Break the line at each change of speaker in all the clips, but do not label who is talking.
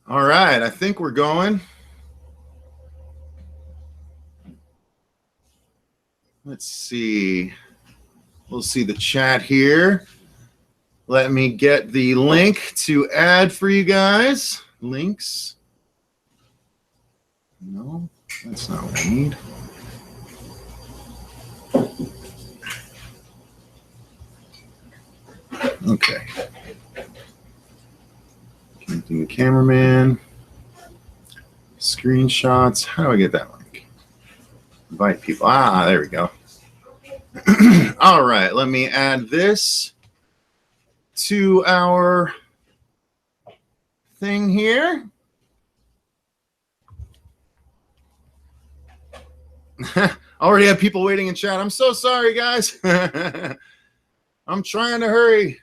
All right, I think we're going. Let's see. We'll see the chat here. Let me get the link to add for you guys. Links. No, that's not what I need. Okay. Connecting the cameraman. Screenshots. How do I get that link? Invite people. Ah, there we go. All right, let me add this to our thing here. Already have people waiting in chat. I'm so sorry, guys. I'm trying to hurry.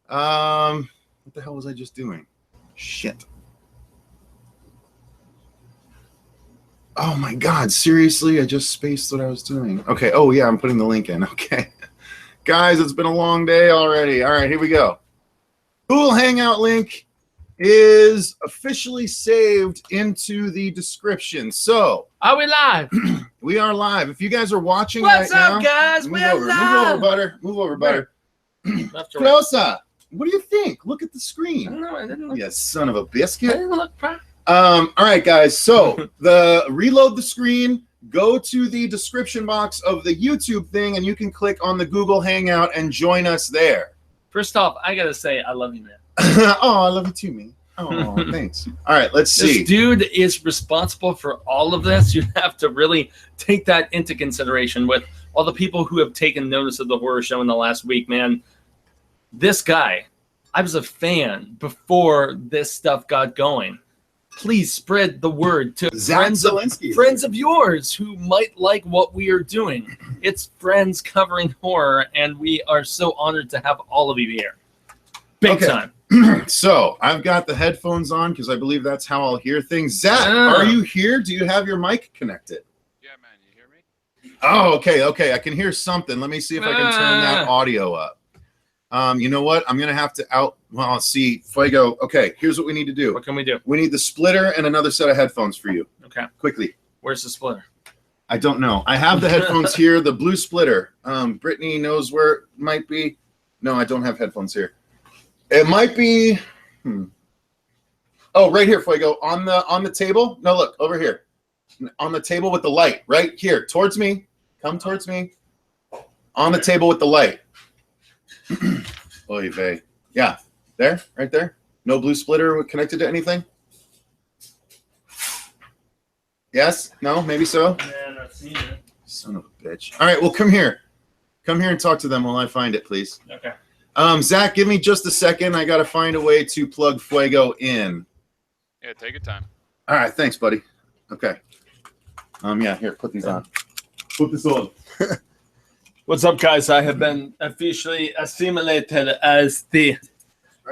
What the hell was I just doing? Shit. Oh my God, seriously? I just spaced what I was doing. Okay, oh yeah, I'm putting the link in. Okay. Guys, it's been a long day already. All right, here we go. Google Hangout link is officially saved into the description. So,
are we live?
We are live. If you guys are watching
what's
right
up,
now,
guys?
Move over, butter. Move over, butter. Closer. What do you think? Look at the screen.
No, I didn't look.
You son of a biscuit.
I didn't look proud.
All right, guys. So reload the screen. Go to the description box of the YouTube thing, and you can click on the Google Hangout and join us there.
First off, I gotta say I love you, man.
Oh, I love you too, man. Oh, thanks. All right, let's see.
This dude is responsible for all of this. You have to really take that into consideration with all the people who have taken notice of the horror show in the last week, man. This guy, I was a fan before this stuff got going. Please spread the word to friends of yours who might like what we are doing. It's friends covering horror, and we are so honored to have all of you here. Big time.
So I've got the headphones on because I believe that's how I'll hear things. Zach, are you here? Do you have your mic connected?
Yeah, man. You hear me?
Oh, okay. I can hear something. Let me see if I can turn that audio up. You know what? I'm going to have to well, see. Fuego. Okay, here's what we need to do.
What can we do?
We need the splitter and another set of headphones for you.
Okay.
Quickly.
Where's the splitter?
I don't know. I have the headphones here, the blue splitter. Brittany knows where it might be. No, I don't have headphones here. It might be. Oh, right here, Fuego. On the table. No, look, over here. On the table with the light. Right here. Towards me. Come towards me. On the table with the light. Oy vey. Yeah, there, right there. No blue splitter connected to anything? Yes? No? Maybe so?
Man, I've seen it.
Son of a bitch. All right, well, come here. Come here and talk to them while I find it, please.
Okay.
Zach, give me just a second. I got to find a way to plug Fuego in.
Yeah, take your time.
All right, thanks, buddy. Okay. Yeah, here, put these on. Put this on.
What's up, guys? I have been officially assimilated as the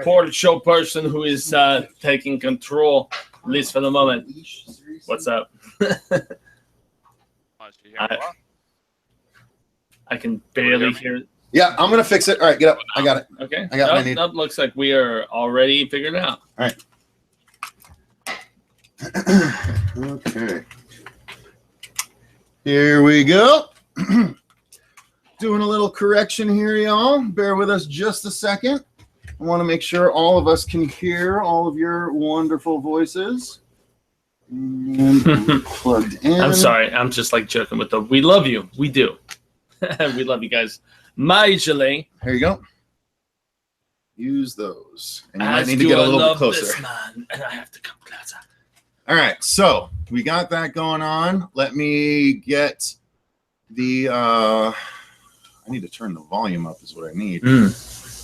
portal show person who is taking control, at least for the moment. What's up? I can barely hear it.
Yeah, I'm going to fix it. All right, get up. I got it.
Okay.
I got what I need.
That looks like we are already figured out.
All right. Okay. Here we go. Doing a little correction here, y'all. Bear with us just a second. I want to make sure all of us can hear all of your wonderful voices. And plugged in.
I'm sorry. I'm just like joking with we love you. We do. We love you guys. Majorly.
Here you go. Use those. And you might need to get a little bit closer.
This man, and I have to come closer.
All right. So we got that going on. Let me get the... I need to turn the volume up is what I need.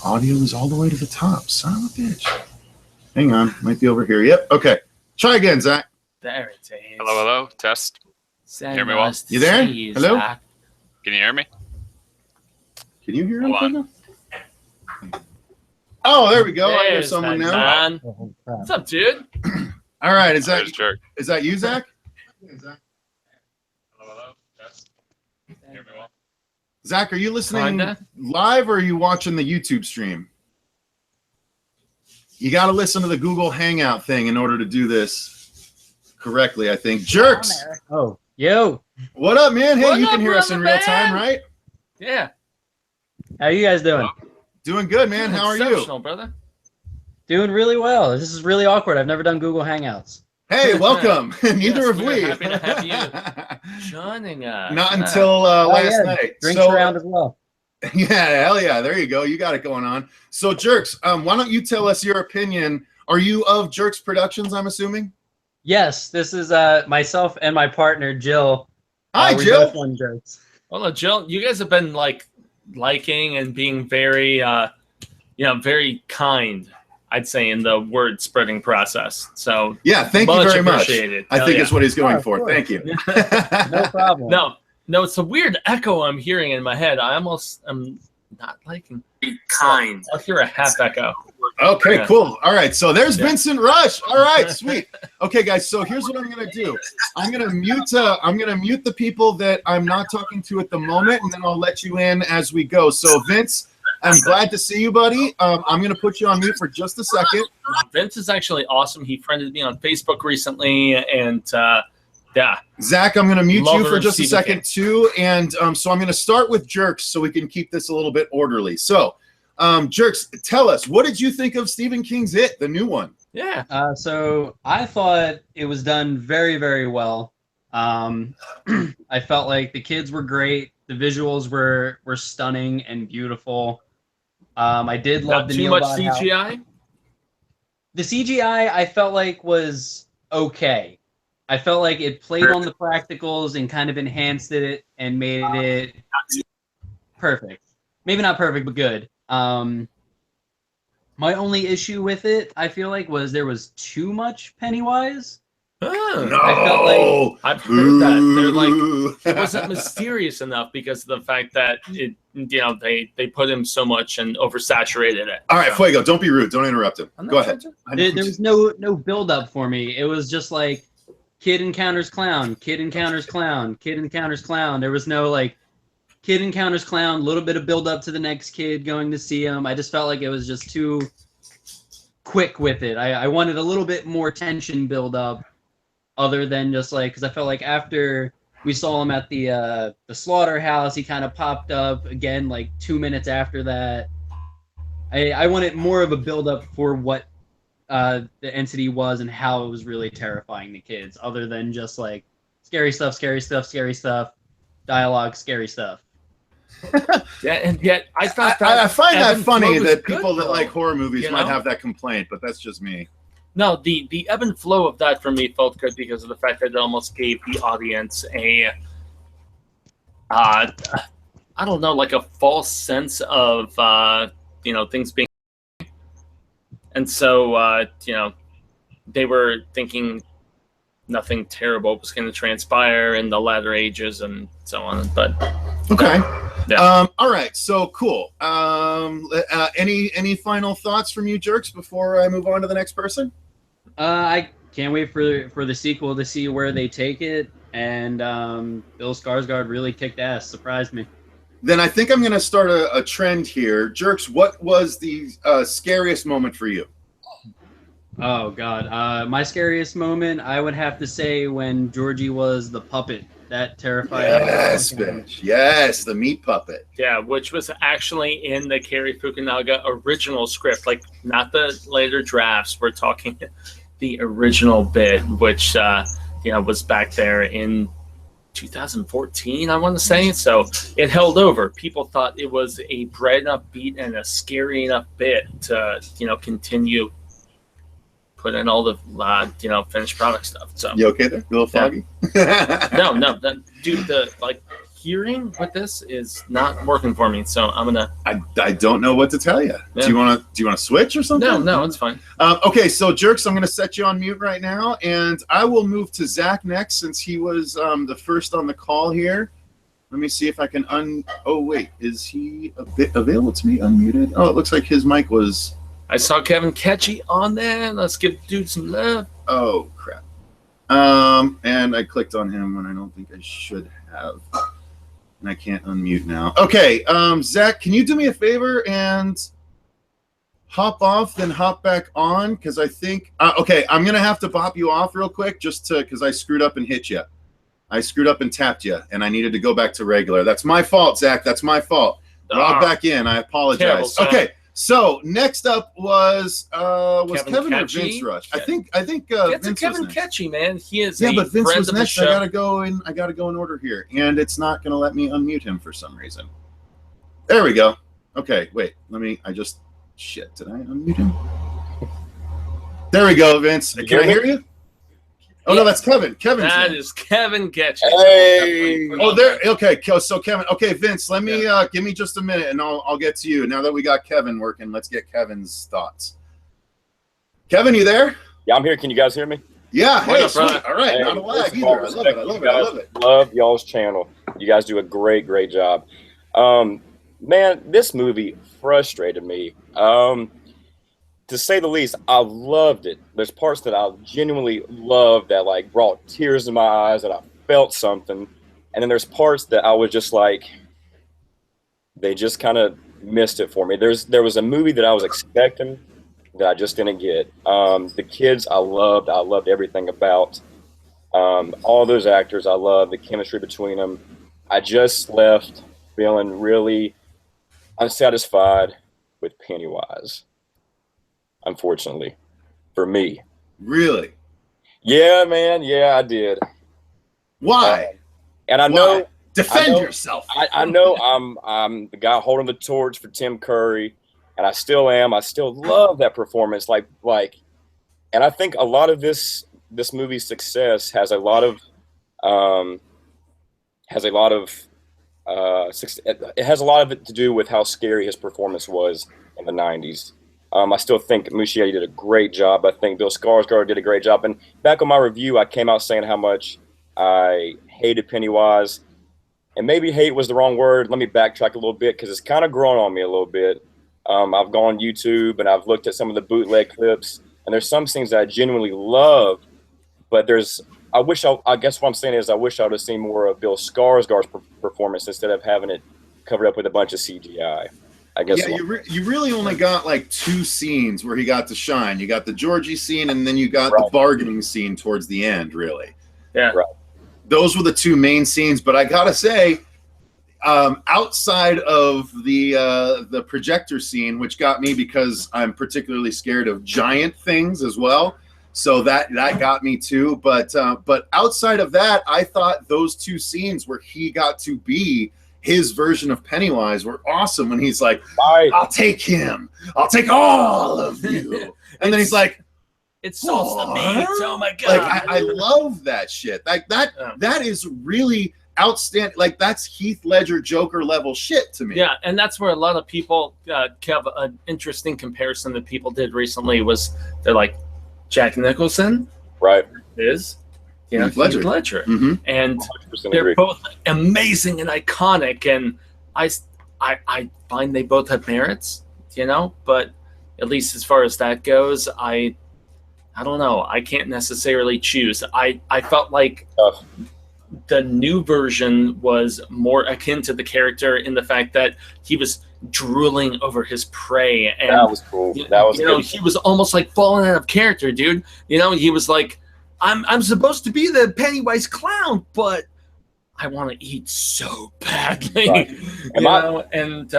Audio is all the way to the top. Son of a bitch. Hang on. Might be over here. Yep. Okay. Try again, Zach.
There it is.
Hello. Test.
Hear
me well?
You there? Hello?
Zach. Can you hear me?
Can you hear him? Oh, there we go. I hear someone now.
Man. What's up, dude?
All right. Is that you, Zach?
Hello. Test. Hear me well?
Zach, are you listening live or are you watching the YouTube stream? You got to listen to the Google Hangout thing in order to do this correctly, I think. Jerks,
Oh, yo.
what up, man? Hey,
What
you
up,
can hear us in
brother,
real time,
man?
right?
Yeah.
How you guys doing?
Doing good, man. How are you?
Exceptional, brother.
Doing really well. This is really awkward. I've never done Google Hangouts.
Hey, welcome. Neither
Yes,
have
we're
we.
happy to have you joining us.
Not until last night.
Drinks
So,
around as well.
yeah, hell yeah. There you go. You got it going on. So, Jerks, why don't you tell us your opinion? Are you of Jerks Productions, I'm assuming?
Yes, this is myself and my partner, Jill.
Hi,
we
Jill.
both run Jerks.
Well, Jill, you guys have been liking and being very, very kind, I'd say, in the word spreading process. So
Yeah, thank you very much.
appreciated.
I
Hell
think
yeah.
it's what he's going
Oh, of
for.
course.
Thank you.
No problem.
No, it's a weird echo I'm hearing in my head. I'm not liking kind. I'll hear a half echo.
Okay,
Yeah.
cool. All right, so there's
Yeah.
Vincent Rush. All right, sweet. Okay, guys. So here's what I'm gonna do. I'm gonna mute the people that I'm not talking to at the moment, and then I'll let you in as we go. So Vince, I'm glad to see you, buddy. I'm gonna put you on mute for just a second.
Vince is actually awesome. He friended me on Facebook recently, and yeah.
Zach, I'm gonna mute
Lover
you for
of
just a
Stephen
second too, and so I'm gonna start with Jerks so we can keep this a little bit orderly. So, Jerks, tell us, what did you think of Stephen King's It, the new one?
Yeah.
So I thought it was done very, very well. I felt like the kids were great. The visuals were stunning and beautiful. I did love
Not
the
too
Neil
much
Bot house.
CGI.
The CGI I felt like was okay. I felt like it played on the practicals and kind of enhanced it and made it perfect. Maybe not perfect, but good. My only issue with it, I feel like, was there was too much Pennywise.
Oh,
No,
I felt like-
I've heard that. They're like,
Boo.
it wasn't mysterious enough because of the fact that they put him so much and oversaturated it.
All right,
So-
Fuego, don't be rude. Don't interrupt him.
I'm not
Go ahead.
trying to-
I know
There was no build up for me. It was just like kid encounters clown, kid encounters clown, kid encounters clown. There was no like kid encounters clown, little bit of build up to the next kid going to see him. I just felt like it was just too quick with it. I wanted a little bit more tension build up other than just like, because I felt like after we saw him at the slaughterhouse, he kind of popped up again like 2 minutes after that. I wanted more of a build up for what the entity was and how it was really terrifying the kids, other than just like scary stuff, scary stuff, scary stuff, dialogue, scary stuff.
Yeah, and yet I thought that
I find
ebb
that
and flow
funny
was
that
good,
people that
though.
like horror movies
You
might
know?
have that complaint, but that's just me.
No, the ebb and flow of that for me felt good because of the fact that it almost gave the audience a I don't know, like a false sense of things being, and so they were thinking nothing terrible was going to transpire in the latter ages and so on. But
Okay.
Yeah.
All right. So cool. Any final thoughts from you, Jerks, before I move on to the next person?
I can't wait for the sequel to see where they take it. And Bill Skarsgård really kicked ass. Surprised me.
Then I think I'm going to start a trend here. Jerks, what was the scariest moment for you?
Oh God, my scariest moment I would have to say when Georgie was the puppet. That terrified me.
Yes, bitch. Yes, the meat puppet.
yeah, which was actually in the Cary Fukunaga original script, like not the later drafts. We're talking the original bit, which was back there in 2014, I want to say. So it held over. People thought it was a bright enough beat and a scary enough bit to continue put in all the finished product stuff. So
You okay there? A little foggy?
no, dude, the hearing with this is not working for me. So I'm gonna.
I don't know what to tell you.
Yeah.
Do you want to switch or something?
No, it's fine.
Okay, so Jerks, I'm going to set you on mute right now, and I will move to Zach next since he was the first on the call here. Let me see if I can Oh wait, is he available to be unmuted? Oh, it looks like his mic was.
I saw Kevin Ketchy on there. Let's give dude some love.
Oh crap. And I clicked on him when I don't think I should have. And I can't unmute now. Okay, Zach, can you do me a favor and hop off, then hop back on? Because I think okay, I'm gonna have to pop you off real quick just because I screwed up and hit you. I screwed up and tapped you, and I needed to go back to regular. That's my fault, Zach. That's my fault. Log back in. I apologize. Okay, so next up was Kevin or Vince Rush? I think Vince
Kevin
was next.
Ketchy, man. He is
But Vince
friend
was
of the
next.
show.
I gotta go in order here, and it's not gonna let me unmute him for some reason. There we go. Okay, wait. Shit, did I unmute him? There we go, Vince. Can I hear you? Oh, no, that's Kevin.
That is Kevin Ketchy.
Hey.
Oh, there. Okay, so Kevin. Okay, Vince, let me give me just a minute, and I'll get to you. Now that we got Kevin working, let's get Kevin's thoughts. Kevin, you there?
Yeah, I'm here. Can you guys hear me?
Yeah.
What
Hey,
up, brother?
sweet. All right.
Hey,
Not a lag
first of
either.
all,
I love it. I love it. I love it.
Love y'all's channel. You guys do a great job. Man, this movie frustrated me. To say the least, I loved it. There's parts that I genuinely loved that like brought tears in my eyes and I felt something. And then there's parts that I was just like, they just kind of missed it for me. There was a movie that I was expecting that I just didn't get. The kids I loved everything about. All those actors I loved, the chemistry between them. I just left feeling really unsatisfied with Pennywise. Unfortunately, for me.
Really?
Yeah, man. Yeah, I did.
Why?
And I know.
Defend yourself.
I know I'm the guy holding the torch for Tim Curry, and I still am. I still love that performance. Like, and I think a lot of this movie's success has a lot of it has a lot of it to do with how scary his performance was in the 90s. I still think Muschietti did a great job. I think Bill Skarsgård did a great job. And back on my review, I came out saying how much I hated Pennywise. And maybe hate was the wrong word. Let me backtrack a little bit because it's kind of grown on me a little bit. I've gone on YouTube and I've looked at some of the bootleg clips. And there's some scenes that I genuinely love. But I guess what I'm saying is I wish I would have seen more of Bill Skarsgård's performance instead of having it covered up with a bunch of CGI. I guess.
Yeah, you really only got like 2 scenes where he got to shine. You got the Georgie scene, and then you got the bargaining scene towards the end. Really,
Yeah.
Right.
Those were the 2 main scenes. But I gotta say, outside of the projector scene, which got me because I'm particularly scared of giant things as well. So that got me too. But outside of that, I thought those 2 scenes where he got to be his version of Pennywise were awesome. When he's like, I'll take him. I'll take all of you. And then he's like,
it's sauce the meat. Oh my god!
Like I love that shit. Like that is really outstanding. Like that's Heath Ledger Joker level shit to me.
Yeah, and that's where a lot of people have an interesting comparison that people did recently. Was they're like Jack Nicholson,
Right.
is
Heath Ledger. Mm-hmm.
And
100%
they're
agree.
both amazing and iconic, and I find they both have merits, but at least as far as that goes, I don't know. I can't necessarily choose. I felt like
Tough.
the new version was more akin to the character in the fact that he was drooling over his prey, and
That was cool. That was good.
he was almost like falling out of character, dude. He was like, I'm supposed to be the Pennywise clown, but I want to eat so badly.
Right.
And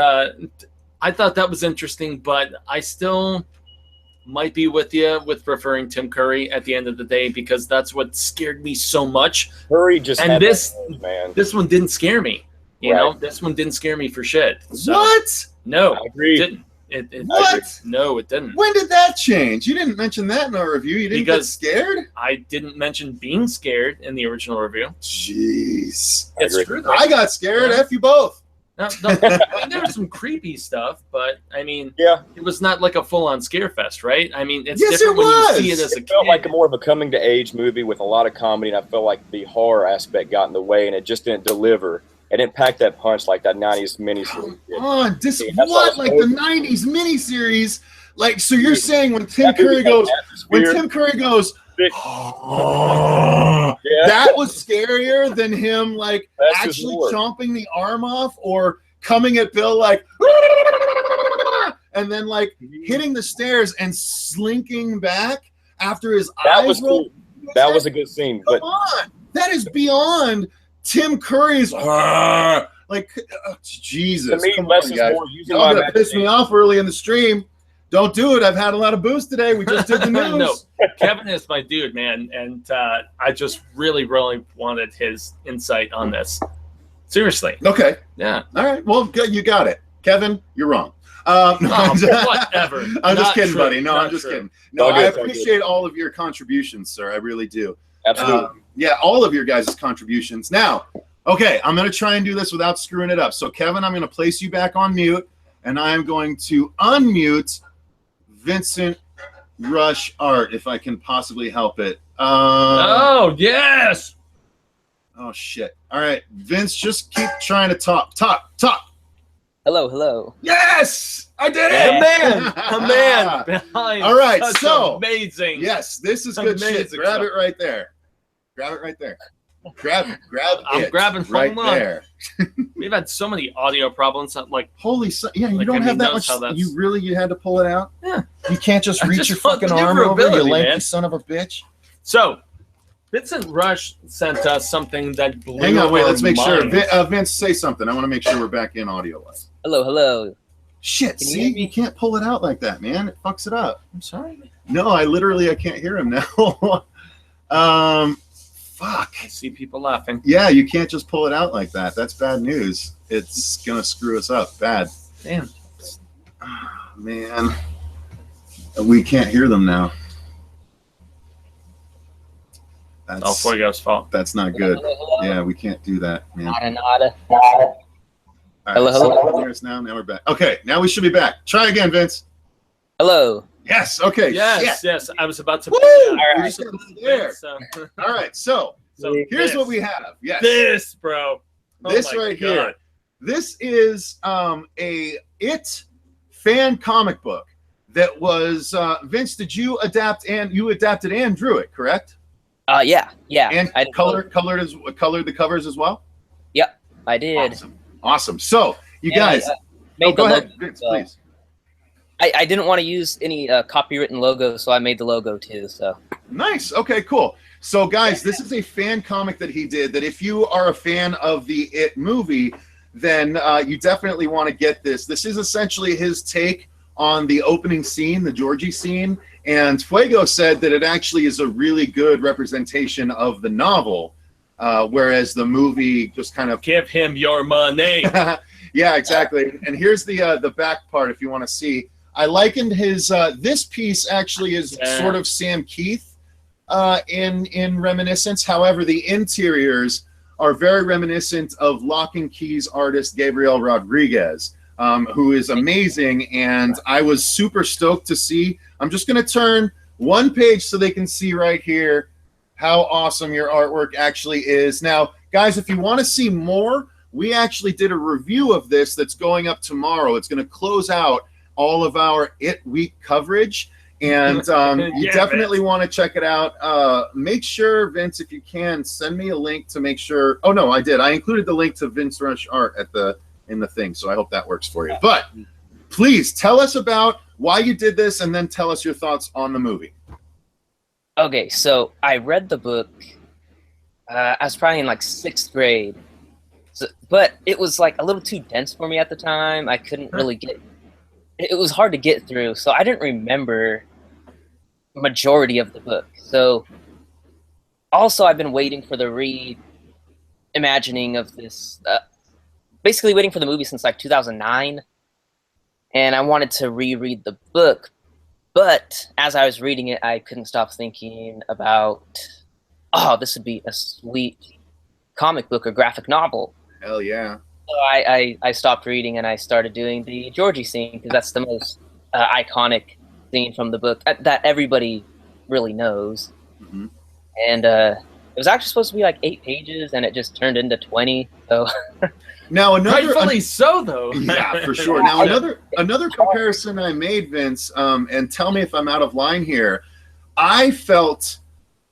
I thought that was interesting, but I still might be with you with preferring Tim Curry at the end of the day, because that's what scared me so much.
Curry just
And
had
this-
that edge, man.
This one didn't scare me. This one didn't scare me for shit. So,
What?
No,
I agree.
it didn't. It
What?
No, it didn't.
When did that change? You didn't mention that in our review. You didn't get
Because-
scared?
I didn't mention being scared in the original review.
Jeez.
I
It's
agree.
true though.
I got scared. F you both.
No, I mean, there was some creepy stuff, but I mean,
Yeah.
it was not like a full-on scare fest, right? I mean, it's
Yes,
different
it
when
was.
you see it as a
It felt
kid.
like more of a coming to age movie with a lot of comedy, and I felt like the horror aspect got in the way, and it just didn't deliver. It didn't pack that punch like that 90s miniseries
Come
did.
on.
That's
What?
what
Like
I
the
was
90s miniseries? Like, so you're saying when Tim
That movie
Curry
had
goes,
atmosphere. Thick.
oh,
Yeah.
that was scarier than him like
That's his
actually
lore.
chomping the arm off or coming at Bill like and then like hitting the stairs and slinking back after his
That
eyes
was
rolled.
cool. That was a good scene.
Come
But
on, that is beyond Tim Curry's. Jesus,
to me,
come
less
on,
is
guys.
more using
Y'all
my
gonna piss me off early in the stream. Don't do it. I've had a lot of booze today. We just did the news.
No, Kevin is my dude, man, and I just really, really wanted his insight on this. Seriously.
Okay.
Yeah.
All right. Well, good. You got it. Kevin, you're wrong. No,
Whatever.
I'm just
Not
kidding,
true.
buddy. No,
Not
I'm just
true.
kidding. No,
All good,
I
all good.
appreciate all of your contributions, sir. I really do.
absolutely.
Yeah, all of your guys' contributions. Now, okay, I'm going to try and do this without screwing it up. So, Kevin, I'm going to place you back on mute, and I'm going to unmute Vincent Rush Art if I can possibly help it.
Oh, yes.
Oh, shit. All right, Vince, just keep trying to talk.
Hello.
Yes, I did
A
it.
man behind.
All right,
such
so-
amazing.
Yes, this is good shit.
Amazing
Grab
stuff.
it right there. Grab it right there. Grab
I'm
it
grabbing.
right
Hold on.
there.
We've had so many audio problems. Like,
Holy, yeah, you
Like,
don't
I
have
mean,
that
notice
much.
how that's-
You had to pull it out.
Yeah.
You can't just
I
reach
just
your
want
fucking arm over, you
maneuverability,
lanky
man.
son of a bitch.
so, Vincent Rush sent us something that blew
Hang on, wait,
our
let's make sure.
minds.
Vince, say something. I want to make sure we're back in audio wise.
Hello.
Shit,
Can you
see,
hear me?
you can't pull it out like that, man. It fucks it up.
I'm sorry.
No, I can't hear him now. Fuck.
I see people laughing.
Yeah, you can't just pull it out like that. That's bad news. It's gonna screw us up bad.
Damn.
Ah, man, we can't hear them now.
All
That's
Fuego's fault.
that's not good.
Hello.
Yeah, we can't do that, man.
Nada.
All right,
Hello.
so you can hear us now. Now we're back. Okay, now we should be back. Try again, Vince.
Hello.
Yes. Okay.
Yes,
shit.
yes. I was about to.
Woo!
All
You're
right.
just gonna be there.
So,
All right. So here's
this,
what we have. Yes.
This, bro. Oh
This
my
right
God.
here. This is a It fan comic book that was Vince. Did you adapted and drew it, correct?
Yeah.
And
I did
colored the covers as well.
I did.
Awesome. So you
And
guys,
I, made
go
the
ahead,
logo.
Vince,
so-
please.
I didn't want to use any copywritten logo, so I made the logo too. So
Nice. Okay, cool. So, guys, this is a fan comic that he did that if you are a fan of the It movie, then you definitely want to get this. This is essentially his take on the opening scene, the Georgie scene. And Fuego said that it actually is a really good representation of the novel, whereas the movie just kind of...
Give him your money.
Yeah, exactly. And here's the back part if you want to see. I likened his this piece actually is sort of Sam Keith in reminiscence. However, the interiors are very reminiscent of Lock and Key's artist Gabriel Rodriguez, who is amazing. And I was super stoked to see. I'm just going to turn one page so they can see right here how awesome your artwork actually is. Now, guys, if you want to see more, we actually did a review of this that's going up tomorrow. It's going to close out all of our It Week coverage, and you
Yeah,
definitely
Vince.
want to check it out. Make sure, Vince, if you can, send me a link to make sure. Oh no, I did. I included the link to Vince Rush art in the thing, so I hope that works for you. But please tell us about why you did this, and then tell us your thoughts on the movie.
okay, so I read the book. I was probably in like 6th grade, but it was like a little too dense for me at the time. I couldn't really get. It was hard to get through, so I didn't remember majority of the book. So also I've been waiting for the reimagining of this, basically waiting for the movie since like 2009, and I wanted to reread the book, but as I was reading it, I couldn't stop thinking about, oh, this would be a sweet comic book or graphic novel.
Hell yeah.
So I stopped reading and I started doing the Georgie scene because that's the most iconic scene from the book that everybody really knows.
Mm-hmm.
And it was actually supposed to be like 8 pages and it just turned into 20. So
Now
Rightfully so, though.
Yeah, for sure. Now another comparison I made, Vince, and tell me if I'm out of line here. I felt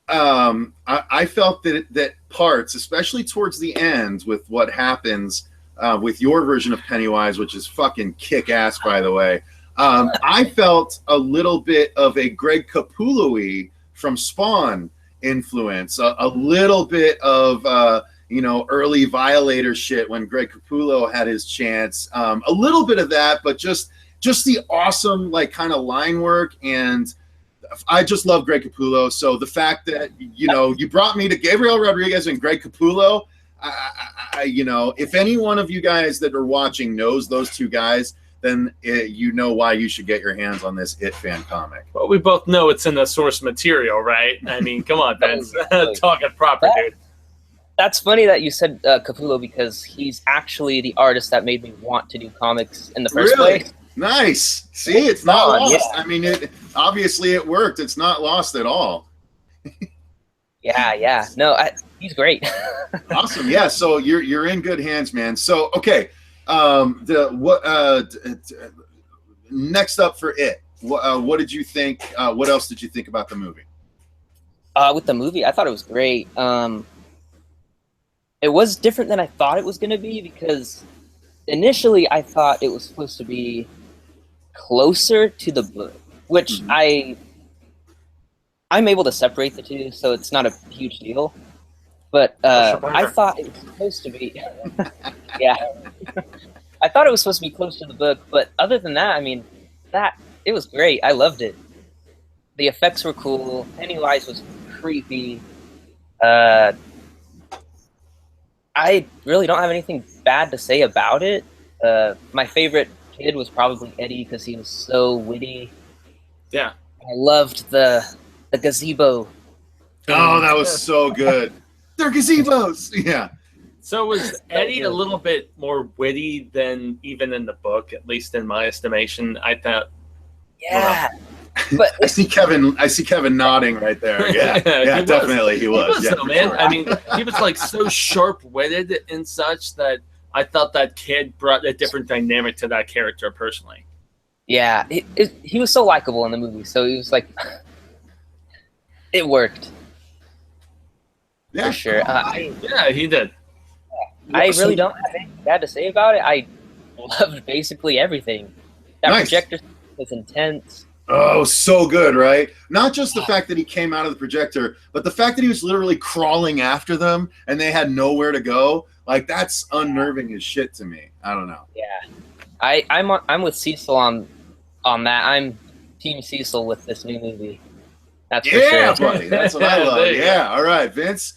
that parts, especially towards the end, with what happens with your version of Pennywise, which is fucking kick ass, by the way. I felt a little bit of a Greg Capullo-y from Spawn influence, a little bit of early Violator shit when Greg Capullo had his chance, a little bit of that, but just the awesome like kind of line work, and I just love Greg Capullo. So the fact that you brought me to Gabriel Rodriguez and Greg Capullo, if any one of you guys that are watching knows those two guys, then you know why you should get your hands on this It fan comic.
Well, we both know it's in the source material, right? I mean, come on, Vince. Talking proper, dude.
That's funny that you said Capullo, because he's actually the artist that made me want to do comics in the first place.
Nice. See, it's not lost.
Yeah.
I mean, obviously it worked. It's not lost at all.
Yeah. No, he's great.
Awesome. Yeah. So you're in good hands, man. So okay. Next up for It. What did you think? What else did you think about the movie?
With the movie, I thought it was great. It was different than I thought it was going to be, because initially I thought it was supposed to be closer to the book, which I'm able to separate the two, so it's not a huge deal. But I thought it was supposed to be, yeah. I thought it was supposed to be close to the book, but other than that, I mean, it was great. I loved it. The effects were cool. Pennywise was creepy. I really don't have anything bad to say about it. My favorite kid was probably Eddie, because he was so witty.
Yeah.
I loved the gazebo.
Oh, that was so good. They're gazebos. Yeah.
So was Eddie a little bit more witty than even in the book, at least in my estimation? I thought.
Yeah. But
I see Kevin nodding right there. Yeah, yeah, definitely he was.
Yeah, man. Sure. I mean, he was like so sharp-witted and such that I thought that kid brought a different dynamic to that character personally.
Yeah, he was so likable in the movie, so he was like, it worked.
Yeah,
for sure.
Yeah, he did.
I really don't have anything bad to say about it. I loved basically everything. That projector was intense.
Oh, so good, right? Not just the fact that he came out of the projector, but the fact that he was literally crawling after them and they had nowhere to go. Like, that's unnerving as shit to me. I don't know.
Yeah. I'm with Cecil on that. I'm Team Cecil with this new movie. That's for sure.
Buddy. That's what I love. Yeah. All right, Vince.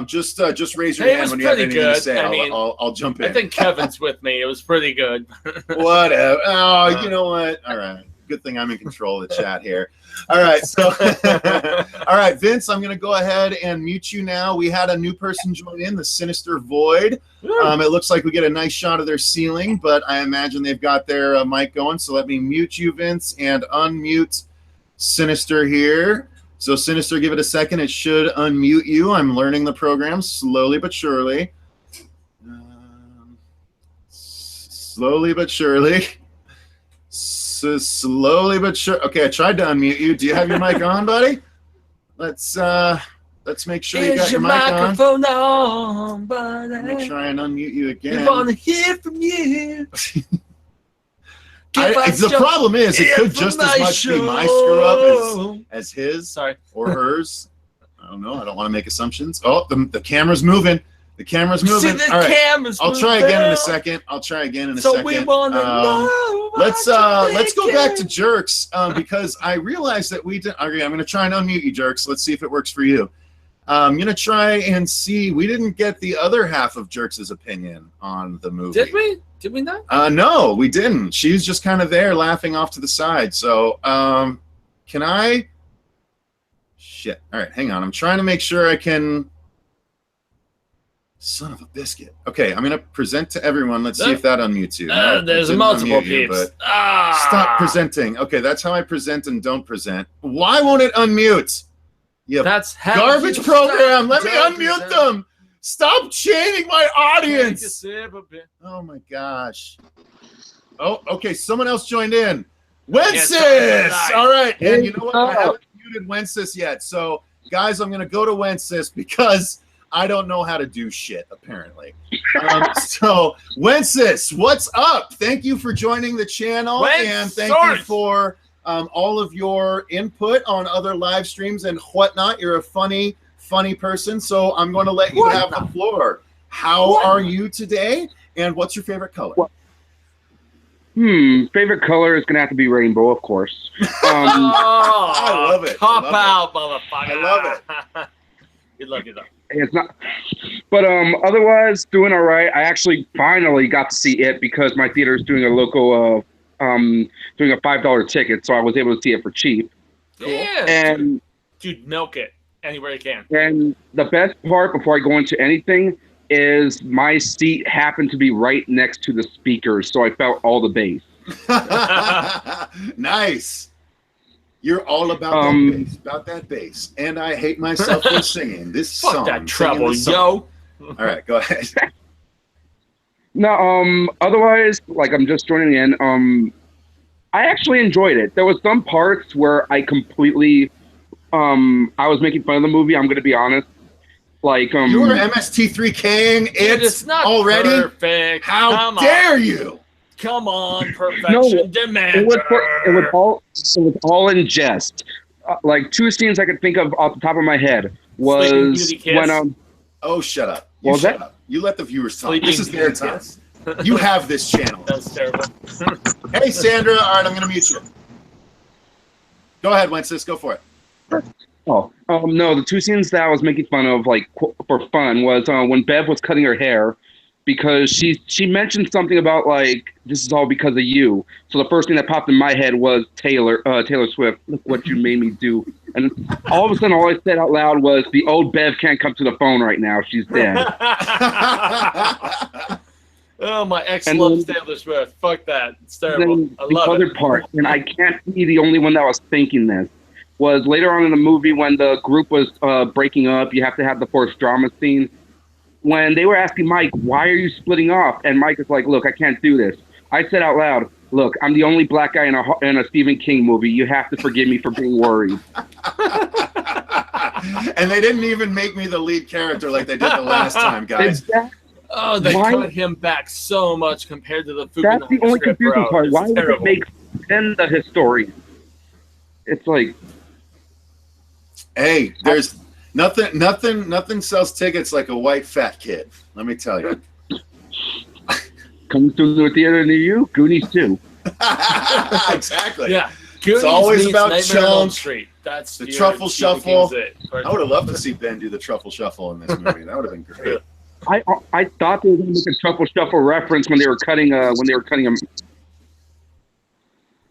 Just raise your hand when you have anything to say. I'll jump in.
I think Kevin's with me. It was pretty good.
Whatever. Oh, you know what? All right. Good thing I'm in control of the chat here. All right. So, all right, Vince, I'm going to go ahead and mute you now. We had a new person join in, the Sinister Void. It looks like we get a nice shot of their ceiling, but I imagine they've got their mic going. So let me mute you, Vince, and unmute Sinister here. So, Sinister, give it a second. It should unmute you. I'm learning the program slowly but surely. Slowly but surely. Slowly but sure. Okay, I tried to unmute you. Do you have your mic on, buddy? Let's make sure you got your mic
microphone on, buddy.
Let me try and unmute you again.
We want to hear from you.
The problem is, it could just as much be my screw up as his or hers. I don't know. I don't want to make assumptions. Oh, the camera's moving. The camera's moving. All right. I'll try again in a second. So we want to know. Let's go back to Jerks because I realized that we did. Okay, I'm going to try and unmute you, Jerks. Let's see if it works for you. I'm going to try and see. We didn't get the other half of Jerks' opinion on the movie.
Did we? Did we not?
No, we didn't. She's just kind of there laughing off to the side. So can I? Shit. All right, hang on. I'm trying to make sure I can. Son of a biscuit. Okay, I'm going to present to everyone. Let's see if that unmutes you. No,
there's multiple peeps.
Stop presenting. Okay, that's how I present and don't present. Why won't it unmute?
That's
garbage program. Let me unmute them. Stop chaining my audience. Oh, my gosh. Oh, okay, someone else joined in. Wences! All right, and you know what? I haven't muted Wences yet. So, guys, I'm going to go to Wences because I don't know how to do shit, apparently. So, Wences, what's up? Thank you for joining the channel, and thank you for all of your input on other live streams and whatnot. You're a funny person, so I'm going to let you have the floor. How are you today, and what's your favorite color?
Favorite color is gonna have to be rainbow, of course.
I love it.
Cop out, motherfucker.
I love it.
Good luck, though.
It's not, but otherwise doing all right. I actually finally got to see it because my theater is doing a local doing a $5 ticket, so I was able to see it for cheap.
Yeah,
and
dude, milk it anywhere you can.
And the best part before I go into anything is my seat happened to be right next to the speakers, so I felt all the bass.
Nice. You're all about that bass. And I hate myself for singing this song.
Fuck that trouble, yo.
All right, go ahead.
No, otherwise, like, I'm just joining in. I actually enjoyed it. There was some parts where I completely, I was making fun of the movie. I'm going to be honest. Like,
you were MST3King it's not already
perfect.
How dare you?
Come on, perfection demand.
It was all in jest. Like, two scenes I could think of off the top of my head was when
oh, shut up! You shut up. You let the viewers talk. This is their time. You have this channel.
That's terrible.
Hey, Sandra. All right, I'm going to mute you. Go ahead, Wences. Go for it.
Oh, no, the two scenes that I was making fun of, like, for fun, was when Bev was cutting her hair, because she mentioned something about, like, this is all because of you. So the first thing that popped in my head was Taylor Swift, look what you made me do. And all of a sudden, all I said out loud was, the old Bev can't come to the phone right now. She's dead.
Oh, my ex loves Taylor Swift. Fuck that. It's terrible. I love
the other part, and I can't be the only one that was thinking this, was later on in the movie when the group was breaking up, you have to have the forced drama scene. When they were asking Mike, why are you splitting off? And Mike is like, look, I can't do this. I said out loud, look, I'm the only black guy in a Stephen King movie. You have to forgive me for being worried.
And they didn't even make me the lead character like they did the last time, guys.
Oh, they cut him back so much compared to the Fukunaga.
That's the only confusing part. Why would it make then the historian? It's like,
hey, there's nothing sells tickets like a white fat kid. Let me tell you.
Coming to the theater near you, Goonies too.
Exactly.
Yeah.
Goonies, it's always about Chump.
That's
the truffle shuffle. I would have loved to see Ben do the truffle shuffle in this movie. That would have been great.
I thought they were going to make a truffle shuffle reference when they were cutting them.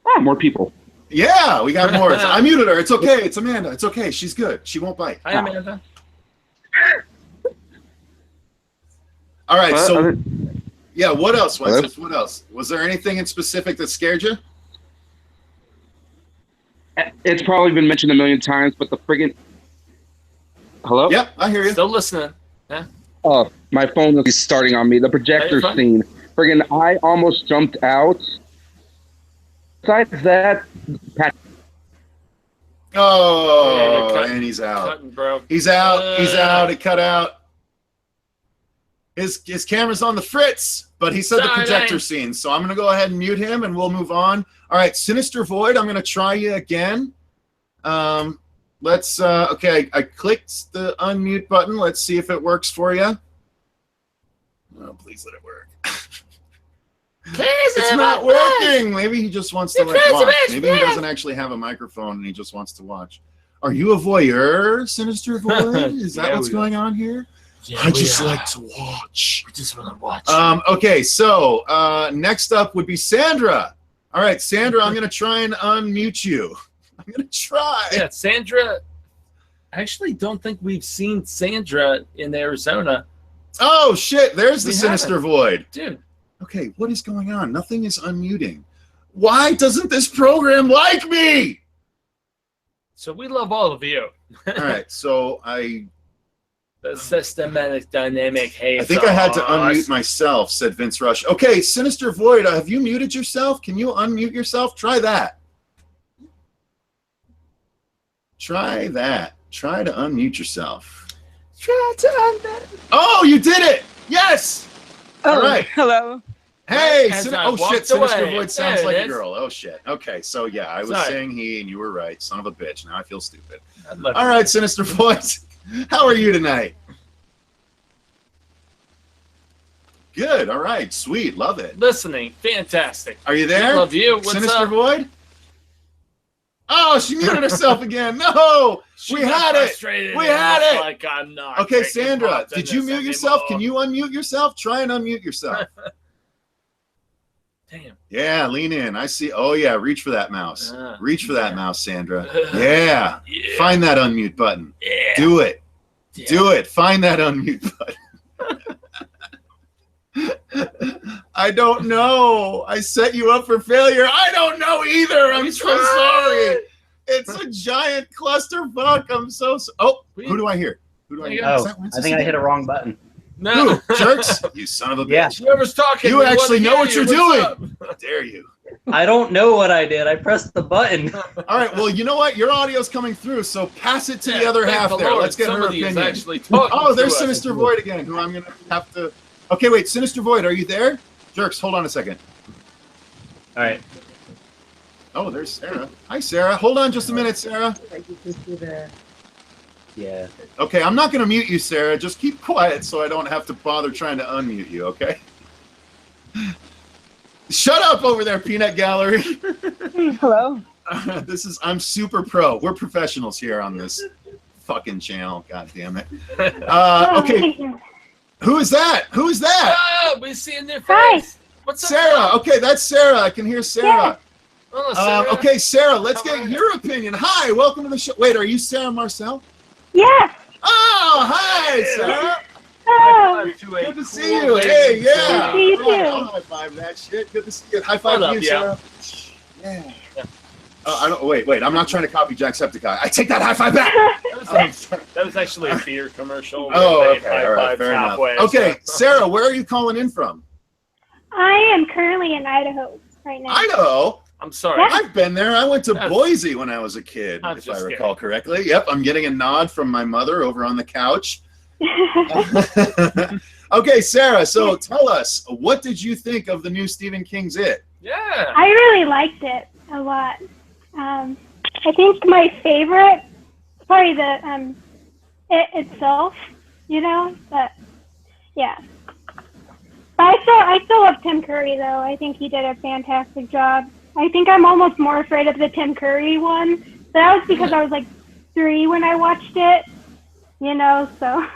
Oh, more people.
Yeah, we got more. I muted her. It's okay. It's Amanda. It's okay. She's good. She won't bite.
Hi, Amanda.
All right. So, yeah. What else, Wences? What else? Was there anything in specific that scared you?
It's probably been mentioned a million times, but the friggin'. Hello?
Yep, I hear you.
Still listening. Yeah.
Oh, my phone is starting on me. The projector scene. Friggin', I almost jumped out. Besides that,
and he's out. He's out. He's out. It cut out. His camera's on the fritz, but he said the projector scene. So I'm going to go ahead and mute him, and we'll move on. All right, Sinister Void, I'm going to try you again. Let's, okay, I clicked the unmute button. Let's see if it works for you. Oh, please let it work. It's not working. Maybe he just wants to watch. Maybe he doesn't actually have a microphone and he just wants to watch. Are you a voyeur, Sinister Void? Is that what's going on here?
Yeah,
I just like to watch.
I just want to watch.
Okay, so next up would be Sandra. All right, Sandra, I'm going to try and unmute you. I'm going to try.
Yeah, Sandra. I actually don't think we've seen Sandra in Arizona.
Oh, shit. There's the Sinister Void.
Dude.
Okay, what is going on? Nothing is unmuting. Why doesn't this program like me?
So we love all of you.
All right, so
The systematic dynamic haze.
I think I had to unmute myself, said Vince Rush. Okay, Sinister Void, have you muted yourself? Can you unmute yourself? Try that. Try that. Try to unmute yourself. Oh, you did it! Yes! All right.
Hello.
Hey,
As
Sin-
I
oh shit,
walked
Sinister
away.
Void sounds
There
like
it
a
is.
girl. Oh shit. Okay, so yeah, I was
Sorry.
saying he and you were right. Son of a bitch. Now I feel stupid.
I love
All
you.
right, Sinister Void. How are you tonight? Good. All right. Sweet. Love it.
Listening, fantastic.
Are you there?
Love you. What's
Sinister
up?
Void? Oh, she muted herself again. No!
She
We
got
had it!
frustrated
We
and
had
looks
it!
Like I'm not
Okay,
taking
Sandra,
part in
did you
this
mute yourself?
anymore.
Can you unmute yourself? Try and unmute yourself.
Damn.
Yeah, lean in. I see. Oh, yeah, reach for that mouse. Reach for that
Yeah.
mouse, Sandra. Yeah.
Yeah.
Find that unmute button.
Yeah.
Do it.
Yeah.
Do it. Find that unmute button. I don't know. I set you up for failure. I don't know either. I'm so sorry. It's a giant clusterfuck. I'm so oh, who do I hear? Who do I hear? Is
Oh,
that Wences
I think I hit a wrong button.
No.
Who? Jerks? You son of a bitch.
Yeah.
Whoever's talking.
You
we
actually
wanna
know
hear
what
you.
you're
What's
doing.
up?
How dare you?
I don't know what I did. I pressed the button.
All right, well, you know what? Your audio's coming through, so pass it to the
Yeah,
other
thank
half
the
there.
Lord,
Let's get her
somebody is
opinion.
actually talking
Oh, there's
to us.
Sinister Void again, who I'm going to have to... Okay, wait, Sinister Void, are you there? Jerks, hold on a second.
All right.
Oh, there's Sarah. Hi, Sarah. Hold on just a minute, Sarah.
Yeah.
Okay, I'm not going to mute you, Sarah. Just keep quiet so I don't have to bother trying to unmute you, okay? Shut up over there, Peanut Gallery.
Hello.
I'm super pro. We're professionals here on this fucking channel. God damn it.
Oh,
Okay,
thank you.
who is that? Who is that?
Oh, we see in their
Hi.
face. What's up?
Sarah. Okay, that's Sarah. I can hear Sarah.
Hello, Sarah.
Okay, Sarah, let's
How are
get
you?
your opinion. Hi, welcome to the show. Wait, are you Sarah Marcel?
Yes.
Oh, hi, Sarah.
Oh.
Good to see you. Hey, yeah.
Good to see you
All right,
too.
I'll high five that shit. Good to see you. High five
What
to
up,
you, Sarah. Yeah. I don't. Wait. I'm not trying to copy Jacksepticeye. I take that high five back.
That was actually a beer commercial.
Oh,
where they
okay. All right.
high-fived
Fair enough.
halfway,
Okay,
so-
Sarah, where are you calling in from?
I am currently in Idaho right now.
Idaho.
I'm sorry.
Yeah.
I've been there. I went to
That's-
Boise when I was a kid,
I'm
if I
just
recall correctly. Yep, I'm getting a nod from my mother over on the couch. Okay, Sarah, so tell us, what did you think of the new Stephen King's It?
Yeah.
I really liked it a lot. I think my favorite, probably the it itself, but yeah. But I still love Tim Curry though. I think he did a fantastic job. I think I'm almost more afraid of the Tim Curry one. But that was because I was like 3 when I watched it, so.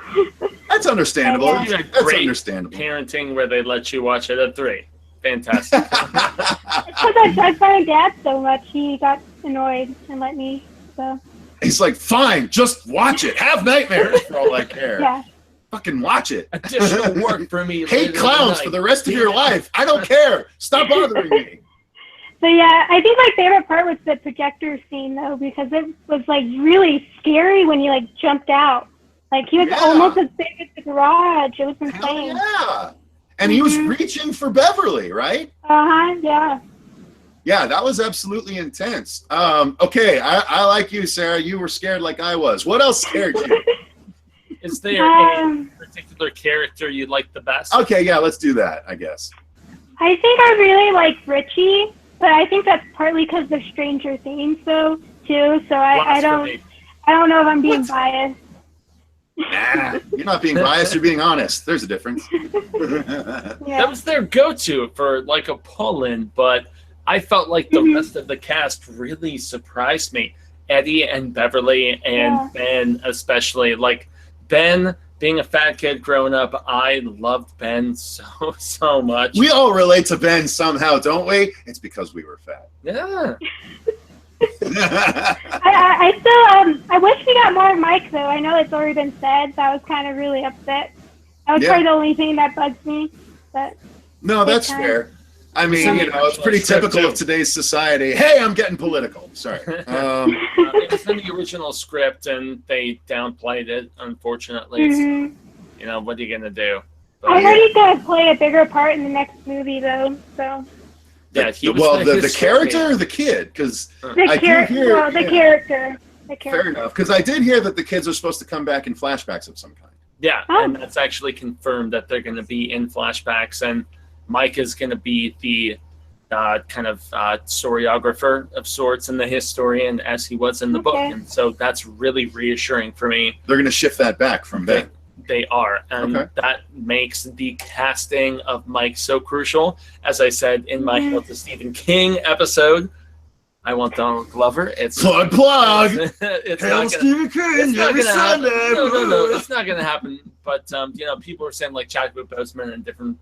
That's understandable.
Yeah.
You had
That's
great
understandable.
parenting where they let you watch it at 3. Fantastic.
Because I find Dad so much, he got annoyed and let me, so.
He's like, fine, just watch it. Have nightmares for all I care.
Yeah.
Fucking watch it.
Additional work for me. later
Hate
in the
clowns
night.
for the rest of your life. I don't care. Stop bothering me.
So yeah, I think my favorite part was the projector scene though, because it was like really scary when he like jumped out. Like he was
Yeah.
almost as big as the garage. It was
Hell
insane.
yeah. And he was reaching for Beverly, right?
Yeah.
Yeah, that was absolutely intense. Okay, I like you, Sarah. You were scared like I was. What else scared you?
Is there a
Um,
particular character you like the best?
Okay, yeah, let's do that, I guess.
I think I really like Richie, but I think that's partly because of Stranger Things though too. So I don't know if I'm being
What?
biased.
Nah, you're not being biased, you're being honest. There's a difference.
That
Yeah.
was their go-to for like a pull-in, but I felt like the rest of the cast really surprised me. Eddie and Beverly and
Yeah.
Ben especially. Like Ben, being a fat kid growing up, I loved Ben so much.
We all relate to Ben somehow, don't we? It's because we were fat.
Yeah.
I still I wish we got more Mike though. I know it's already been said. So I was kind of really upset. That was
Yeah.
probably the only thing that bugs me. But
No, that's
Big time.
fair. I mean,
Some
you know, it's pretty
script,
typical
too.
of today's society. Hey, I'm getting political. Sorry.
It was in the original script, and they downplayed it, unfortunately.
mhm.
You know, what are you going to do?
I heard he's gonna play a bigger part in the next movie though. So
Yeah, he was
well, the
his
character or the kid? Because
the
I do
character,
hear-
well, the
yeah.
character, the character.
fair enough. Because I did hear that the kids are supposed to come back in flashbacks of some kind.
Yeah,
Oh.
and that's actually confirmed that they're going to be in flashbacks, and Mike is going to be the kind of historiographer of sorts and the historian as he was in the book.
Okay.
And so that's really reassuring for me.
They're going to shift that back from Ben.
They are. And
Okay.
that makes the casting of Mike so crucial. As I said in my Hail to Stephen King episode, I want Donald Glover. It's
Plug.
it's
Hail
not
Stephen
gonna,
King
it's not
every
gonna happen.
Sunday.
No, it's not gonna happen. But people are saying like Chadwick Boseman and different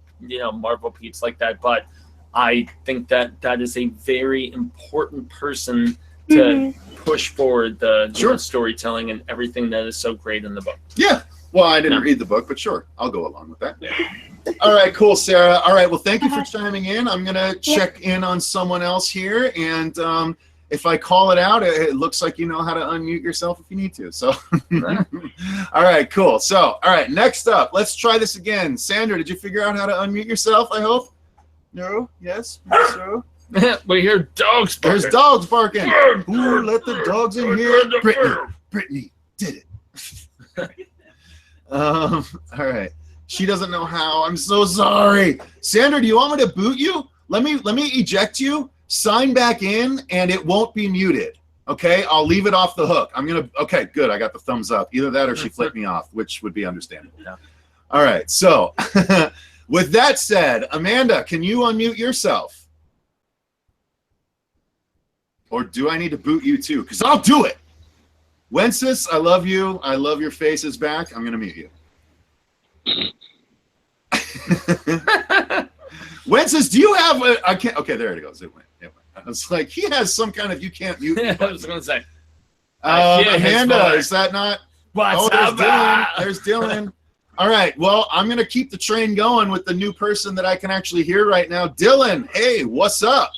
Marvel peeps like that. But I think that is a very important person to push forward the
Sure.
storytelling and everything that is so great in the book.
Yeah. Well, I didn't
No.
read the book, but sure, I'll go along with that. All right, cool, Sarah. All right, well, thank you for chiming in. I'm going to check in on someone else here, and if I call it out, it looks like you know how to unmute yourself if you need to. So, all right, cool. So, all right, next up, let's try this again. Sandra, did you figure out how to unmute yourself, I hope? No? Yes? So?
We hear dogs barking.
There's dogs barking. Ooh, let the dogs in here. Brittany did it. All right. She doesn't know how. I'm so sorry. Sandra, do you want me to boot you? Let me eject you, sign back in, and it won't be muted. Okay? I'll leave it off the hook. Okay, good. I got the thumbs up. Either that or she flipped me off, which would be understandable.
Yeah.
All right. So with that said, Amanda, can you unmute yourself? Or do I need to boot you too? Because I'll do it. Wences, I love you. I love your faces back. I'm going to mute you. Wences, do you have I can't. Okay, there it goes. It went. I was like, he has some kind of you can't mute me
I
button.
was going to say. I hear his
Amanda,
voice.
is that not?
What's
there's
up?
Dylan. There's Dylan. All right. Well, I'm going to keep the train going with the new person that I can actually hear right now. Dylan, hey, what's up?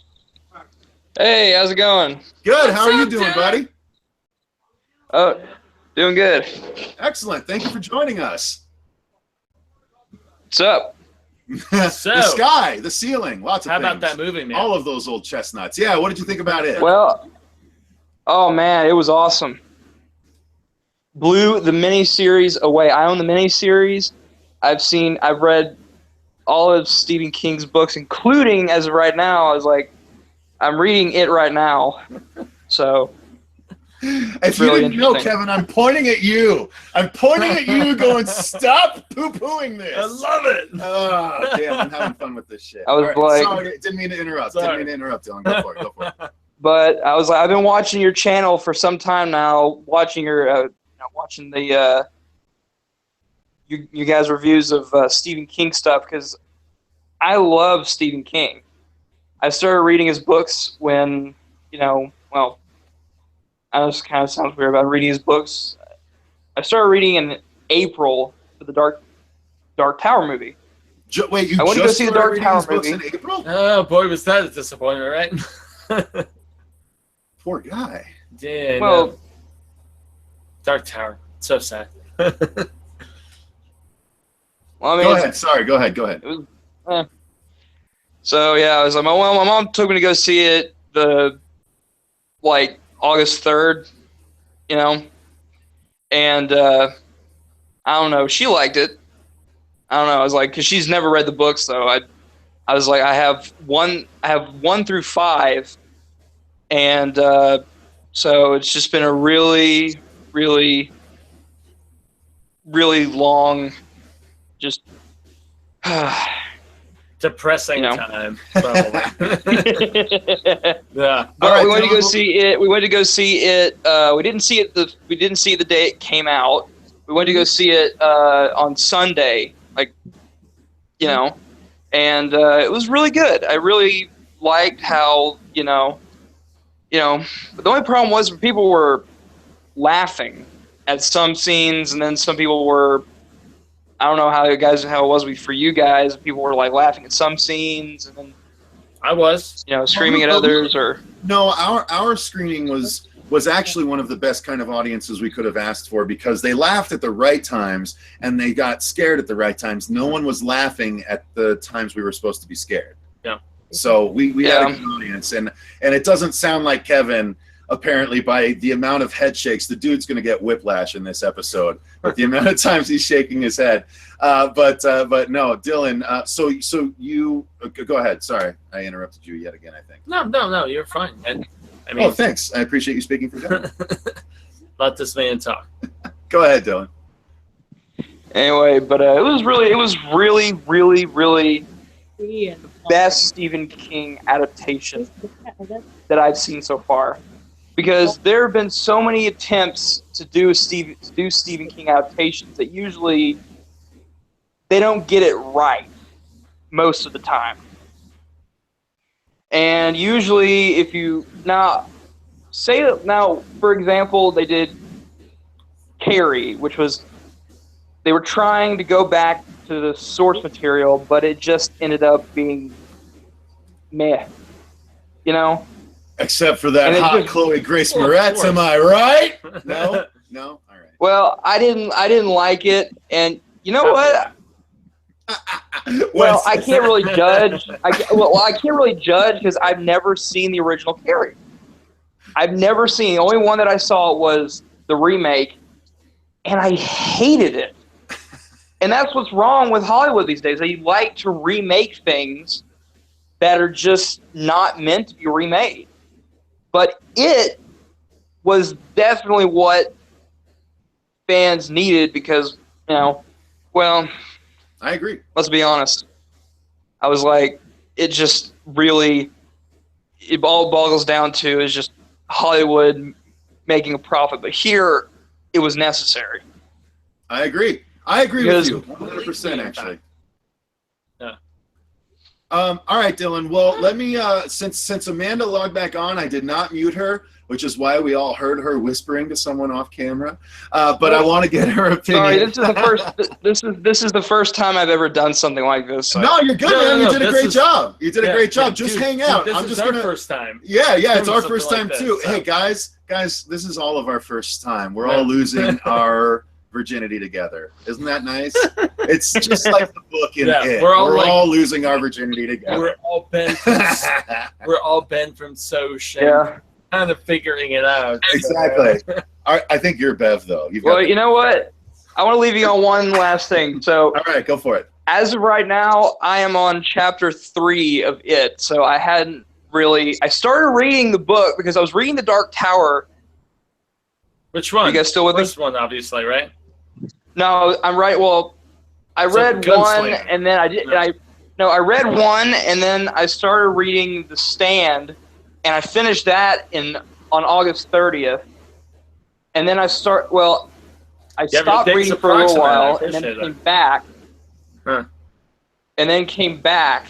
Hey, how's it going?
Good. How are you
up,
doing,
Dylan?
buddy?
Oh, doing good.
Excellent. Thank you for joining us.
What's up?
The
So,
sky, the ceiling, lots of
how
things.
about that movie, man?
All of those old chestnuts. Yeah, what did you think about it?
Well, oh man, it was awesome. Blew the miniseries away. I own the miniseries. I've read all of Stephen King's books, including, as of right now, I'm reading it right now. So
If
really
you didn't know,
interesting.
Kevin, I'm pointing at you. I'm pointing at you going, stop poo-pooing this.
I love it.
Oh, damn, I'm having fun with this shit.
I was like-
sorry, didn't mean to interrupt.
Sorry.
Didn't mean to interrupt, Dylan. Go for it. Go for it.
but I was like, I've been watching your channel for some time now, watching your watching the you guys' reviews of Stephen King stuff, because I love Stephen King. I started reading his books when, well, I know this kind of sounds weird about reading his books. I started reading in April for the Dark Tower movie.
Wait, you
I went to go
just
see the
started
Dark
reading
Tower
these books
movie.
in April?
Oh, boy, was that a disappointment, right?
Poor guy.
Yeah,
Well,
no. Dark Tower. So sad.
Well, I mean,
Go
it's-
ahead. Sorry, go ahead. Go ahead.
So yeah, I was like, my mom took me to go see it August 3rd, and I don't know, she liked it. I don't know. I was like, because she's never read the books, though. I was like, I have 1 through 5, and so it's just been a really, really, really long, just.
Depressing time. Probably. Yeah.
But
All right,
we went to go
Dylan,
see it. We went to go see it. We didn't see it the day it came out. We went to go see it on Sunday, and it was really good. I really liked how but the only problem was people were laughing at some scenes, and then some people were. I don't know how it was for you guys. People were laughing at some scenes, and then
I was.
screaming at others. Or
No, our screening was actually one of the best kind of audiences we could have asked for, because they laughed at the right times and they got scared at the right times. No one was laughing at the times we were supposed to be scared.
Yeah.
So we had a good audience, and it doesn't sound like Kevin apparently, by the amount of head shakes. The dude's going to get whiplash in this episode with the amount of times he's shaking his head. But no, Dylan. So you go ahead. Sorry, I interrupted you yet again, I think.
No, you're fine. And, I mean,
thanks. I appreciate you speaking for Dylan.
Let this man talk.
Go ahead, Dylan.
Anyway, but it was really the best Stephen King adaptation that I've seen so far. Because there have been so many attempts to do Stephen King adaptations that usually they don't get it right most of the time. And usually, if you for example, they did Carrie, which was they were trying to go back to the source material, but it just ended up being meh, you know.
Except for that hot Chloe Grace Moretz, am I right? No, all right.
Well, I didn't like it, and you know what? Well, I can't really judge. I can't really judge because I've never seen the original Carrie. I've never seen. The only one that I saw was the remake, and I hated it. And that's what's wrong with Hollywood these days. They like to remake things that are just not meant to be remade. But it was definitely what fans needed because, well,
I agree.
Let's be honest. I was like, it all boggles down to is just Hollywood making a profit. But here, it was necessary.
I agree. With you 100%, actually.
Yeah.
All right, Dylan. Well, let me since Amanda logged back on, I did not mute her, which is why we all heard her whispering to someone off camera. But I want to get her opinion.
Sorry, this is the first. This is the first time I've ever done something like this. So.
No, you're good, man. You did a great job. You did a great job. Just
dude,
hang out.
Dude,
I'm
this
just
is our first time.
Yeah, it's our first time
like
too.
So.
Hey, guys, this is all of our first time. We're all losing our virginity together. Isn't that nice? It's just like the book in it. We're all losing our virginity together.
We're all bent from Soch and kind of figuring it out.
Exactly. I think you're Bev though.
You know what? I want to leave you on one last thing. So,
all right, go for it.
As of right now, I am on chapter 3 of it. So I hadn't really. I started reading the book because I was reading The Dark Tower.
Which one?
You guys still with me?
First one, obviously, right?
No, I'm right. Well, I read one, and then I did. I read one, and then I started reading The Stand, and I finished that on August 30th. And then I stopped reading for a little while, and then came back.
Huh.
And then came back,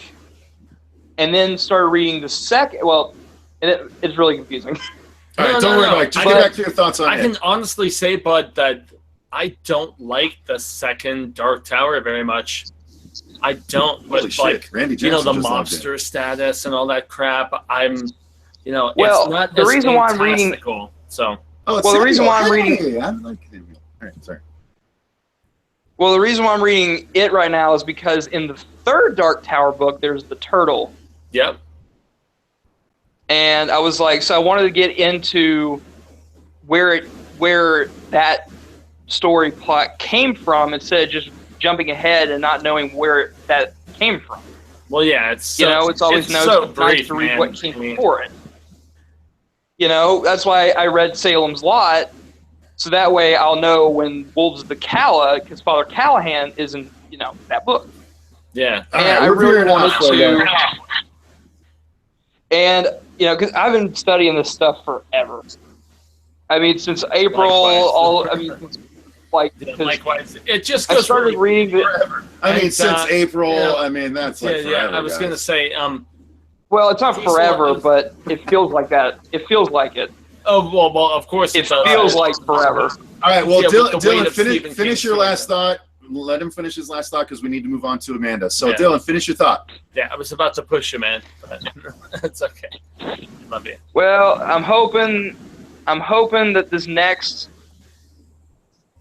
and then started reading the second. Well, and it's really confusing.
All right, don't worry about it. Just get back to your thoughts on it.
I can honestly say, Bud, that I don't like the second Dark Tower very much. I don't.
Holy shit. Randy Jackson
the mobster status and all that crap. It's not
the reason why I'm reading.
So.
The reason why I'm reading.
All right, sorry.
Well, the reason why I'm reading it right now is because in the third Dark Tower book, there's the turtle.
Yep.
And I was like, so I wanted to get into where that story plot came from instead of just jumping ahead and not knowing where that came from.
Well, yeah, it's
always nice to read what came before it. That's why I read Salem's Lot, so that way I'll know when Wolves of the Calla, because Father Callahan is in that book.
Yeah,
and I really wanted to. And because I've been studying this stuff forever. I mean, since April,
likewise. It just goes.
I started reading
forever.
Since April. I mean, that's forever.
Yeah. I was gonna say.
Well, it's not forever, but it feels like that. It feels like it.
Oh well, of course
it feels like forever.
All right, well, Dylan, finish your last thought. Let him finish his last thought because we need to move on to Amanda. So, Dylan, finish your thought.
Yeah, I was about to push you, man, but it's okay. Love you.
Well, I'm hoping that this next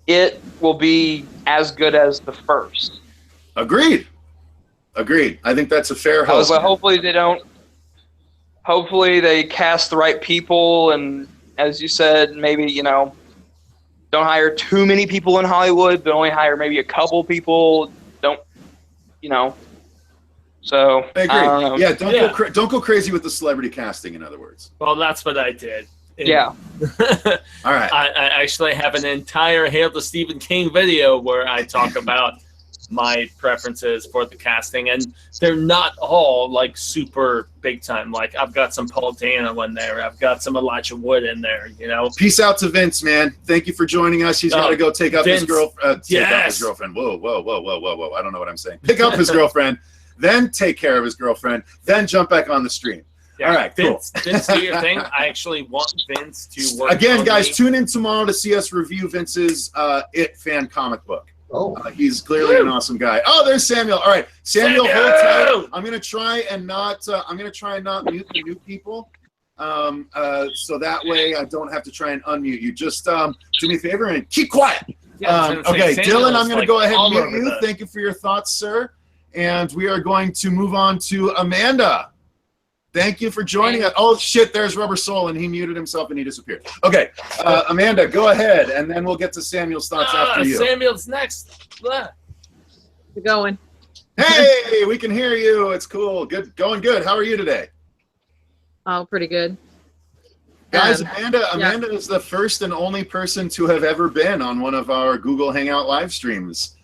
it will be as good as the first.
Agreed. I think that's a fair hope.
I was like, hopefully they cast the right people and as you said, maybe, don't hire too many people in Hollywood, but only hire maybe a couple people. Don't, So
I agree.
don't know.
Yeah, don't go crazy with the celebrity casting. In other words.
Well, that's what I did.
Yeah.
All right.
I actually have an entire Hail to Stephen King video where I talk about my preferences for the casting, and they're not all like super big time. Like I've got some Paul Dano in there, I've got some Elijah Wood in there.
Peace out to Vince, man. Thank you for joining us. He's got to go take up his girlfriend. Take up his girlfriend. Whoa. I don't know what I'm saying. Pick up his girlfriend, then take care of his girlfriend, then jump back on the stream.
Yeah,
all right,
Vince,
cool.
Vince, do your thing. I actually want Vince to work.
Again, guys,
me.
tune in tomorrow to see us review Vince's It fan comic book.
Oh,
he's clearly an awesome guy. Oh, there's Samuel. All right, Samuel, hold tight. I'm gonna try and not mute the new people, so that way I don't have to try and unmute you. Just do me a favor and keep quiet. Okay, Dylan, I'm gonna go ahead and mute you. Thank you for your thoughts, sir. And we are going to move on to Amanda. Thank you for joining us. Oh, shit, there's Rubber Soul, and he muted himself and he disappeared. Okay, Amanda, go ahead, and then we'll get to Samuel's thoughts after you.
Samuel's next.
We're going.
Hey, we can hear you. It's cool. Good, going good. How are you today?
Oh, pretty good.
Guys, Amanda is the first and only person to have ever been on one of our Google Hangout live streams.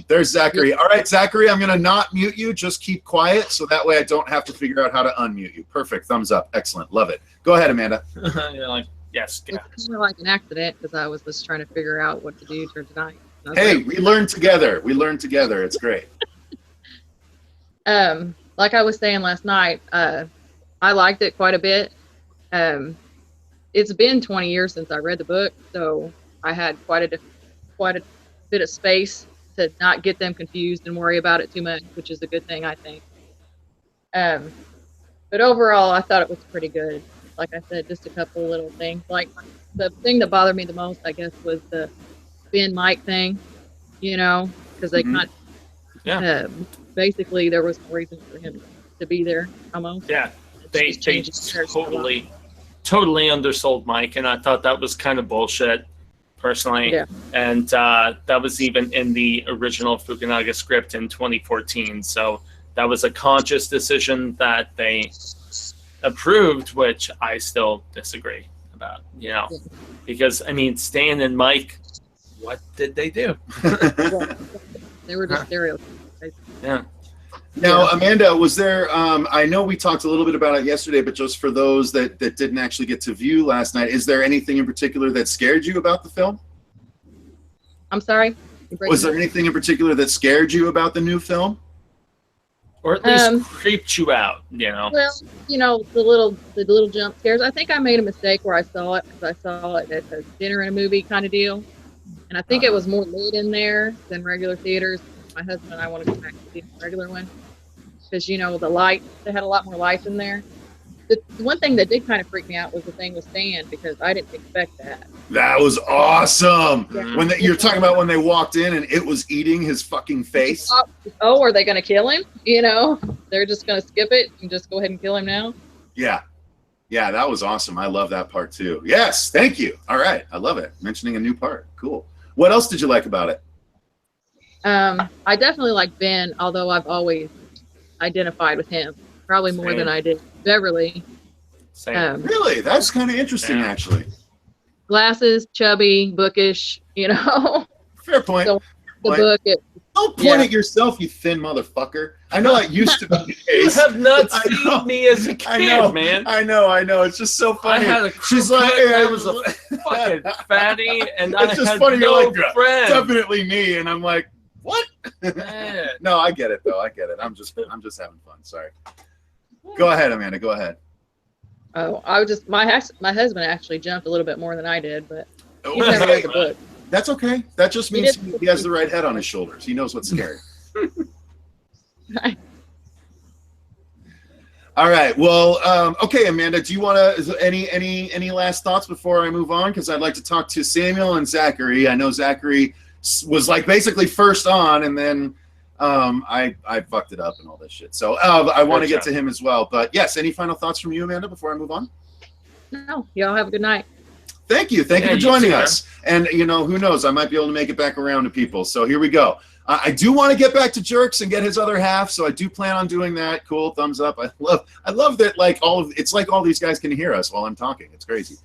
There's Zachary. All right, Zachary, I'm going to not mute you. Just keep quiet so that way I don't have to figure out how to unmute you. Perfect. Thumbs up. Excellent. Love it. Go ahead, Amanda.
Yes.
It's kind of like an accident because I was just trying to figure out what to do for tonight.
Hey, we learned together. It's great.
Like I was saying last night, I liked it quite a bit. It's been 20 years since I read the book, so I had quite a bit of space to not get them confused and worry about it too much, which is a good thing, I think. But overall, I thought it was pretty good. Like I said, just a couple little things. Like the thing that bothered me the most, I guess, was the Ben Mike thing, because they kind of, basically there was no reason for him to be there almost.
Yeah, they totally undersold Mike, and I thought that was kind of bullshit. Personally, and that was even in the original Fukunaga script in 2014. So that was a conscious decision that they approved, which I still disagree about. Because Stan and Mike, what did they do?
They were just stereotypes.
Yeah.
Now, Amanda, was there, I know we talked a little bit about it yesterday, but just for those that didn't actually get to view last night, is there anything in particular that scared you about the film?
I'm sorry?
Was there anything in particular that scared you about the new film?
Or at least creeped you out,
Well, the little jump scares. I think I made a mistake where I saw it, because I saw it at a dinner and a movie kind of deal. And I think it was more lit in there than regular theaters. My husband and I want to go back to the regular one because the light, they had a lot more lights in there. The one thing that did kind of freak me out was the thing with Stan, because I didn't expect that.
That was awesome.
Yeah.
You're talking about when they walked in and it was eating his fucking face.
Oh, are they going to kill him? They're just going to skip it and just go ahead and kill him now.
Yeah, that was awesome. I love that part too. Yes, thank you. All right, I love it. Mentioning a new part. Cool. What else did you like about it?
I definitely like Ben, although I've always identified with him, probably more than I did Beverly.
Same.
Really? That's kind of interesting, actually.
Glasses, chubby, bookish,
Fair point.
So the book,
don't point at yourself, you thin motherfucker. I know it used to be the case.
You have not seen me as a kid, man.
I know. It's just so funny.
I had a
She's like,
I was a fucking fatty, and
it's
I
just
had
funny.
no
You're like,
friends.
definitely me, and I'm like, what?
Yeah.
No, I get it though. I get it. I'm just having fun. Sorry. Go ahead, Amanda. Go ahead.
Oh, I was just my husband actually jumped a little bit more than I did, but he's never read the book.
That's okay. That just means he has the right head on his shoulders. He knows what's scary. All right. Well, okay, Amanda. Do you want to any last thoughts before I move on? Because I'd like to talk to Samuel and Zachary. I know Zachary was like basically first on, and then I fucked it up and all this shit. So I want to get to him as well. But yes, any final thoughts from you, Amanda, before I move on?
No, y'all have a good night.
Thank you. Thank you
Yeah,
for
you
joining
too, man.
us. And, who knows? I might be able to make it back around to people. So here we go. I do want to get back to Jerks and get his other half, so I do plan on doing that. Cool, thumbs up. I love that. It's like all these guys can hear us while I'm talking. It's crazy.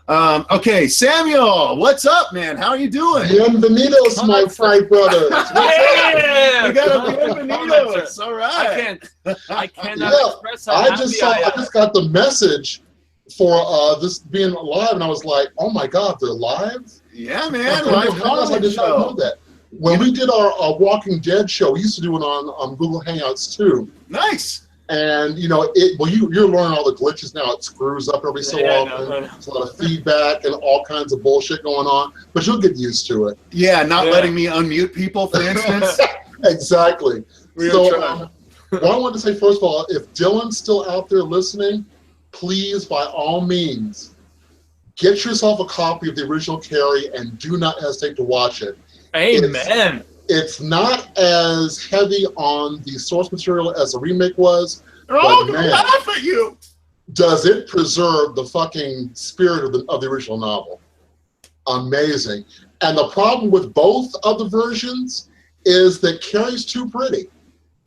Okay, Samuel, what's up, man? How are you doing?
Bienvenidos, my Fry brothers.
Yeah,
We got a bienvenidos. All right.
I cannot
Yeah,
express how
I
happy
just saw.
I
I
am.
just got the message for this being live, and I was like, "Oh my God, they're live!"
Yeah, man.
I
Live
did
comedy
not know
show.
that. When we did our Walking Dead show, we used to do it on Google Hangouts too.
Nice.
And you're learning all the glitches now. It screws up every so often.
No.
There's a lot of feedback and all kinds of bullshit going on, but you'll get used to it.
Yeah, not
Yeah.
letting me unmute people, for instance.
Exactly.
We're
So,
trying.
what I wanted to say first of all, if Dylan's still out there listening, please, by all means, get yourself a copy of the original Carrie and do not hesitate to watch it.
Amen.
It's not as heavy on the source material as the remake was.
They're all
But
gonna
man,
laugh at you.
does it preserve the fucking spirit of the original novel? Amazing. And the problem with both of the versions is that Carrie's too pretty.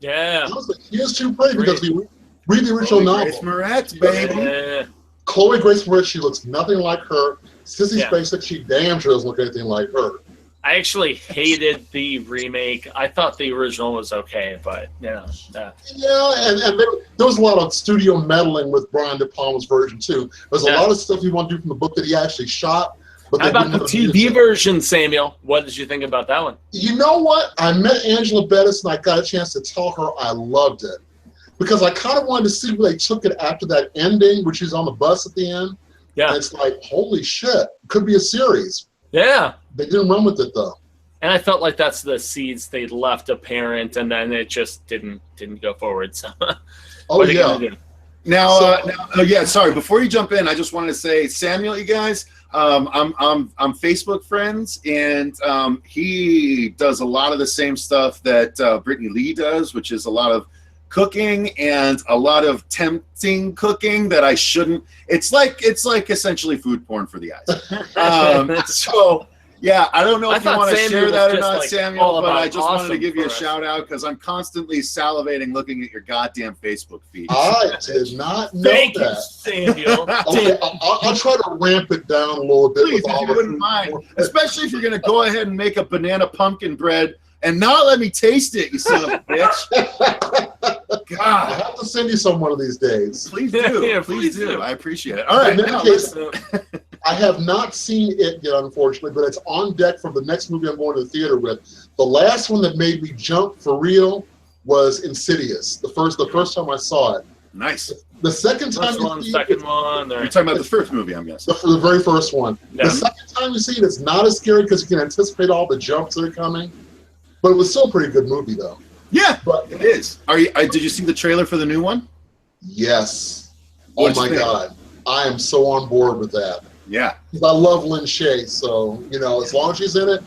Yeah.
Honestly, she is too pretty because if you read the original
Chloe Grace
novel,
Moretz, baby.
Yeah.
Chloe Grace Moretz, she looks nothing like her. Sissy
Yeah.
Spacek, she damn sure doesn't look anything like her.
I actually hated the remake. I thought the original was okay, but
Yeah, and there was a lot of studio meddling with Brian De Palma's version too. There's a
Yeah.
lot of stuff you want to do from the book that he actually shot. But
how
they
about the
didn't have
TV
use it.
version, Samuel? What did you think about that one?
You know what? I met Angela Bettis and I got a chance to tell her I loved it. Because I kind of wanted to see where they took it after that ending, which is on the bus at the end.
Yeah.
And it's like, holy shit, could be a series.
Yeah.
They didn't run with it though.
And I felt like that's the seeds they left apparent, and then it just didn't go forward. So,
Oh
what are they
yeah.
gonna do?
Now, sorry. Before you jump in, I just wanted to say, Samuel, you guys, I'm Facebook friends, and he does a lot of the same stuff that Brittany Lee does, which is a lot of cooking and a lot of tempting cooking that I shouldn't. It's like essentially food porn for the eyes. So. Yeah, I don't know
I
if you
thought
want to
Samuel
share that
was
or
just,
not,
like,
Samuel,
all
but I
about
just wanted to
awesome
give you a
for us.
shout out because I'm constantly salivating looking at your goddamn Facebook feed.
I did not know
Thank you,
that.
Samuel.
Okay, I'll try to ramp it down a little bit.
Please,
with
if
all
you
the
wouldn't
food
mind,
porn.
especially if you're going to go ahead and make a banana pumpkin bread and not let me taste it, you son of a bitch.
I
God,
have to send you some one of these days.
please do.
Yeah,
please
please
do.
do.
I appreciate it. All right,
In any
now
case,
let's-
I have not seen it yet, unfortunately, but it's on deck for the next movie I'm going to the theater with. The last one that made me jump for real was Insidious. The first time I saw it.
nice.
The second time
First
you
one,
see
second
it,
one.
You're
Or,
talking about the first movie, I'm guessing.
the very first one.
Yeah.
The second time you see it, it's not as scary because you can anticipate all the jumps that are coming. But it was still a pretty good movie, though.
Yeah,
But
it is. Did you see the trailer for the new one?
yes,
What'd
oh
you
my
think?
God, I am so on board with that.
Yeah.
'Cause I love Lynn Shay, so as long as she's in it,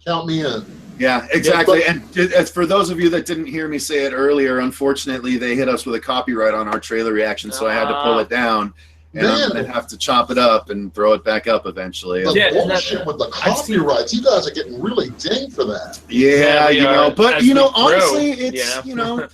count me in.
Yeah, exactly.
Yeah,
And as for those of you that didn't hear me say it earlier, unfortunately, they hit us with a copyright on our trailer reaction, so I had to pull it down. And I'm
Man.
going to have to chop it up and throw it back up eventually.
The
Yeah, isn't
bullshit
that-
with the
I've seen-
copyrights, you guys are getting really dinged for that.
Yeah,
we are,
but
as we grow,
honestly, it's
yeah.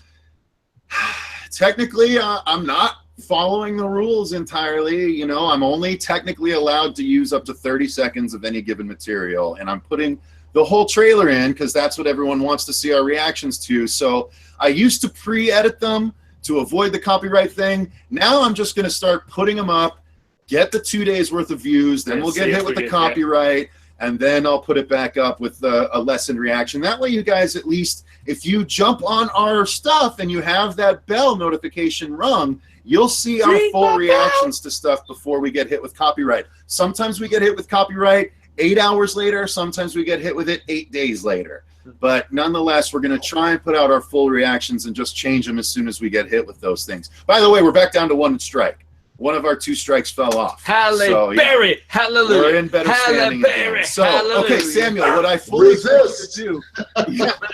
Technically, I'm not following the rules entirely. I'm only technically allowed to use up to 30 seconds of any given material, and I'm putting the whole trailer in because that's what everyone wants to see our reactions to. So I used to pre-edit them to avoid the copyright thing. Now I'm just going to start putting them up, get the 2 days worth of views, then
And
we'll
see
get
if
hit
we
with the
get-
copyright, and then I'll put it back up with a lessened reaction. That way you guys, at least, if you jump on our stuff and you have that bell notification rung, you'll see our
Ring
full
the
reactions to stuff before we get hit with copyright. Sometimes we get hit with copyright 8 hours later. Sometimes we get hit with it 8 days later. But nonetheless, we're going to try and put out our full reactions and just change them as soon as we get hit with those things. By the way, we're back down to one strike. One of our 2 strikes fell off.
Halle
So, yeah.
Berry, hallelujah.
We're in better
Halle
standing
Berry,
again. So,
hallelujah.
okay, Samuel, what I fully
Resist.
expect you to do,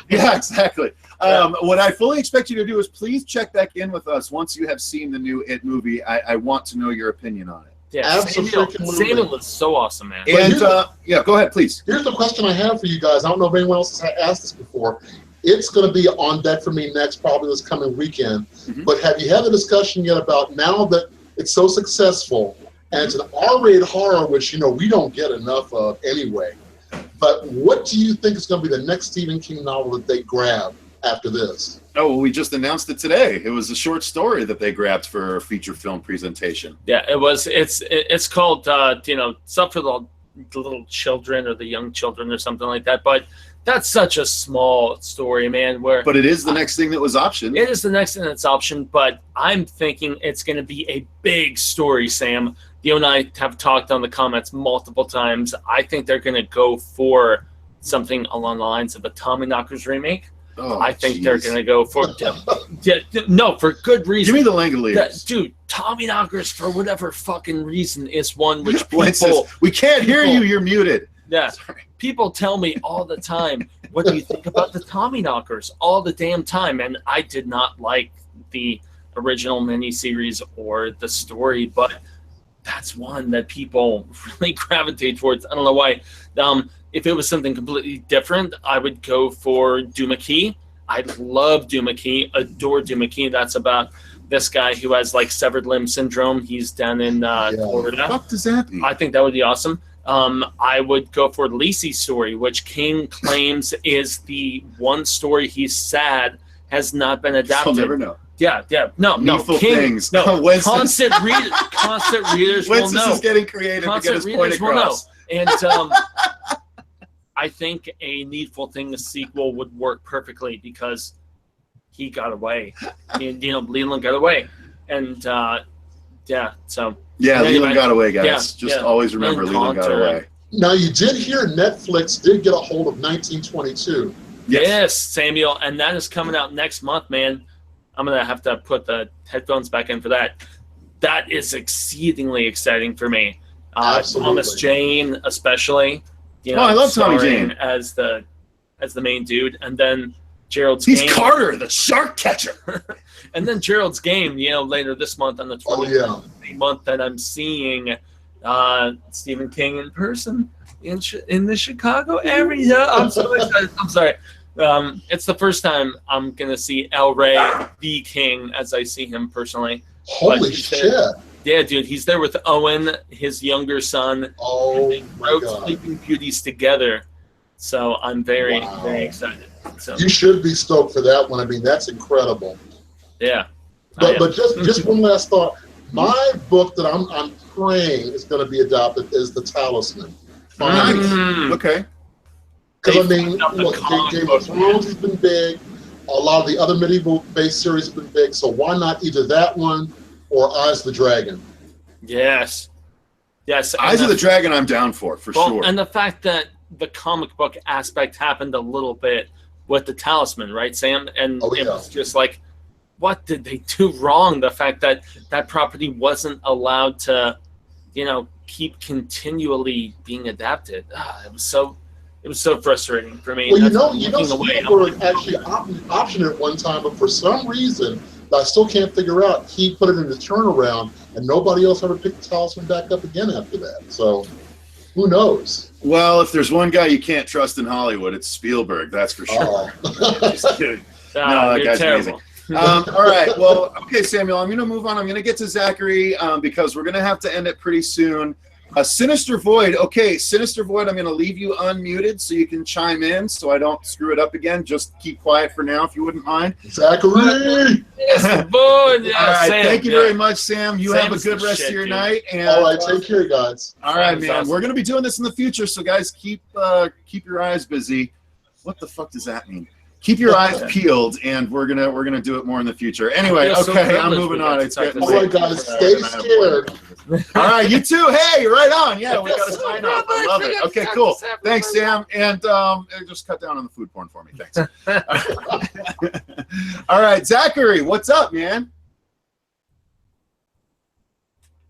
yeah, exactly. What I fully expect you to do is please check back in with us once you have seen the new It movie. I want to know your opinion on it.
Yeah,
Absolutely.
Samuel is so awesome, man.
And yeah, go ahead, please.
Here's the question I have for you guys. I don't know if anyone else has asked this before. It's going to be on deck for me next, probably this coming weekend. But have you had the discussion yet about now that it's so successful and it's an R-rated horror, which, you know, we don't get enough of anyway. But what do you think is going to be the next Stephen King novel that they grab after this?
Oh, well, we just announced it today. It was a short story that they grabbed for a feature film presentation.
Yeah, it was. It's called you know, stuff for the little children or the young children or something like that. But that's such a small story, man.
But it is the next thing that was optioned.
It is the next thing that's optioned. But I'm thinking it's going to be a big story, Sam. You and I have talked on the comments multiple times. I think they're going to go for something along the lines of a Tommyknockers remake.
Oh,
I think they're going to go for no, for good reason.
Give me the Langoliers.
Dude, Tommyknockers, for whatever fucking reason, is one which
Wences,
people...
we can't hear you. You're muted.
Yeah.
Sorry.
People tell me all the time, what do you think about the Tommyknockers? All the damn time. And I did not like the original miniseries or the story, but that's one that people really gravitate towards. I don't know why. If it was something completely different, I would go for Doomakey. I love Doomakey, adore Doomakey. That's about this guy who has like severed limb syndrome. He's down in Florida.
What the fuck does that mean?
I think that would be awesome. I would go for Lacey's story, which King claims is the one story he's sad has not been adapted.
I'll never know.
Yeah. No,
Needful
King,
things.
No,
Wences.
constant readers will
Wences
know.
is getting creative to get his point across.
And I think a Needful Things sequel would work perfectly because he got away. And, you know, Leland got away. And, yeah, so.
Yeah,
anyway,
Leland got away, guys. Just always remember Leland got away.
Now, you did hear Netflix did get a hold of 1922.
Yes, Samuel. And that is coming out next month, man. I'm going to have to put the headphones back in for that. That is exceedingly exciting for me. Thomas Jane, especially. You know,
I love Tommy
starring
Jane
as the main dude, and then Gerald's
He's
Game.
Carter, the shark catcher.
And then Gerald's Game, you know, later this month on the 20th, the month that I'm seeing Stephen King in person in the Chicago area. I'm so excited. I'm sorry. It's the first time I'm gonna see El Rey, the King, as I see him personally.
Holy shit!
Yeah, dude, he's there with Owen, his younger son.
Oh,
and they wrote Sleeping Beauties together. So I'm very, very excited. So
you should be stoked for that one. I mean, that's incredible.
Yeah.
But just one last thought. My book that I'm praying is going to be adopted is The Talisman.
Nice. Okay.
Because I mean, look, Game of Thrones has been big. A lot of the other medieval-based series have been big. So why not either that one or Eyes of the Dragon?
Yes.
Eyes of the
Dragon I'm down for sure.
And the fact that the comic book aspect happened a little bit with The Talisman, right, Sam? And it was just like, what did they do wrong? The fact that that property wasn't allowed to, you know, keep continually being adapted. It was so frustrating for me.
Well, Spielberg actually optioned it one time, but for some reason that I still can't figure out, he put it in his turnaround, and nobody else ever picked The Talisman back up again after that. So, who knows?
Well, if there's one guy you can't trust in Hollywood, it's Spielberg. That's for sure. Just kidding. No, that guy's
terrible.
amazing. All right. Well, okay, Samuel, I'm going to move on. I'm going to get to Zachary because we're going to have to end it pretty soon. Sinister Void. Okay, Sinister Void, I'm going to leave you unmuted so you can chime in so I don't screw it up again. Just keep quiet for now if you wouldn't mind.
Zachary!
Yes, Void! Yeah,
all right,
Sam,
thank you very much, Sam. You have a
Sam's
good
the
rest
shit,
of your
dude.
night. And,
all right, take care, guys.
All right,
Sam's
man.
awesome.
We're going to be doing this in the future, so guys, keep your eyes busy. What the fuck does that mean? Keep your eyes peeled, and we're gonna do it more in the future. Anyway, okay, I'm moving on. It's getting
all right, guys, stay scared.
All right, you too. Hey, right on. Yeah, we got to sign off. I love it. Okay, cool. Thanks, Sam. And just cut down on the food porn for me. Thanks. All right, Zachary, what's up, man?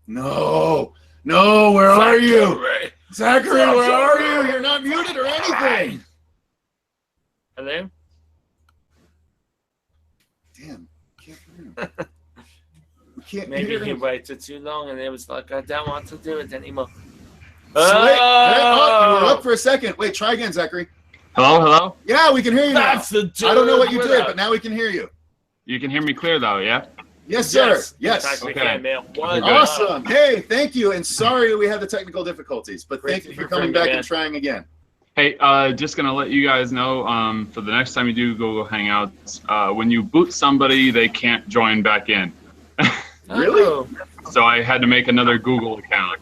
No, where are you? Zachary, where are you? You're not muted or anything.
Hello?
Damn, can't hear him. can't
Maybe
hear
he
him.
waited too long, and it was like, I don't want to do it anymore.
So wait,
Oh!
you were up for a second. Wait, try again, Zachary.
Hello?
Yeah, we can hear you now.
That's the dude.
I don't know what you
with
did,
us.
but now we can hear you.
You can hear me clear though, yeah?
Yes, sir.
In
Yes.
fact, we
Okay.
can, man. One,
Awesome. Hey, thank you. And sorry we had the technical difficulties, but
Great
thank
to
you for
hear
coming
from you,
back
man.
and trying again.
Hey, just gonna let you guys know, for the next time you do Google Hangouts, when you boot somebody, they can't join back in.
Really?
Oh.
So I had to make another Google account.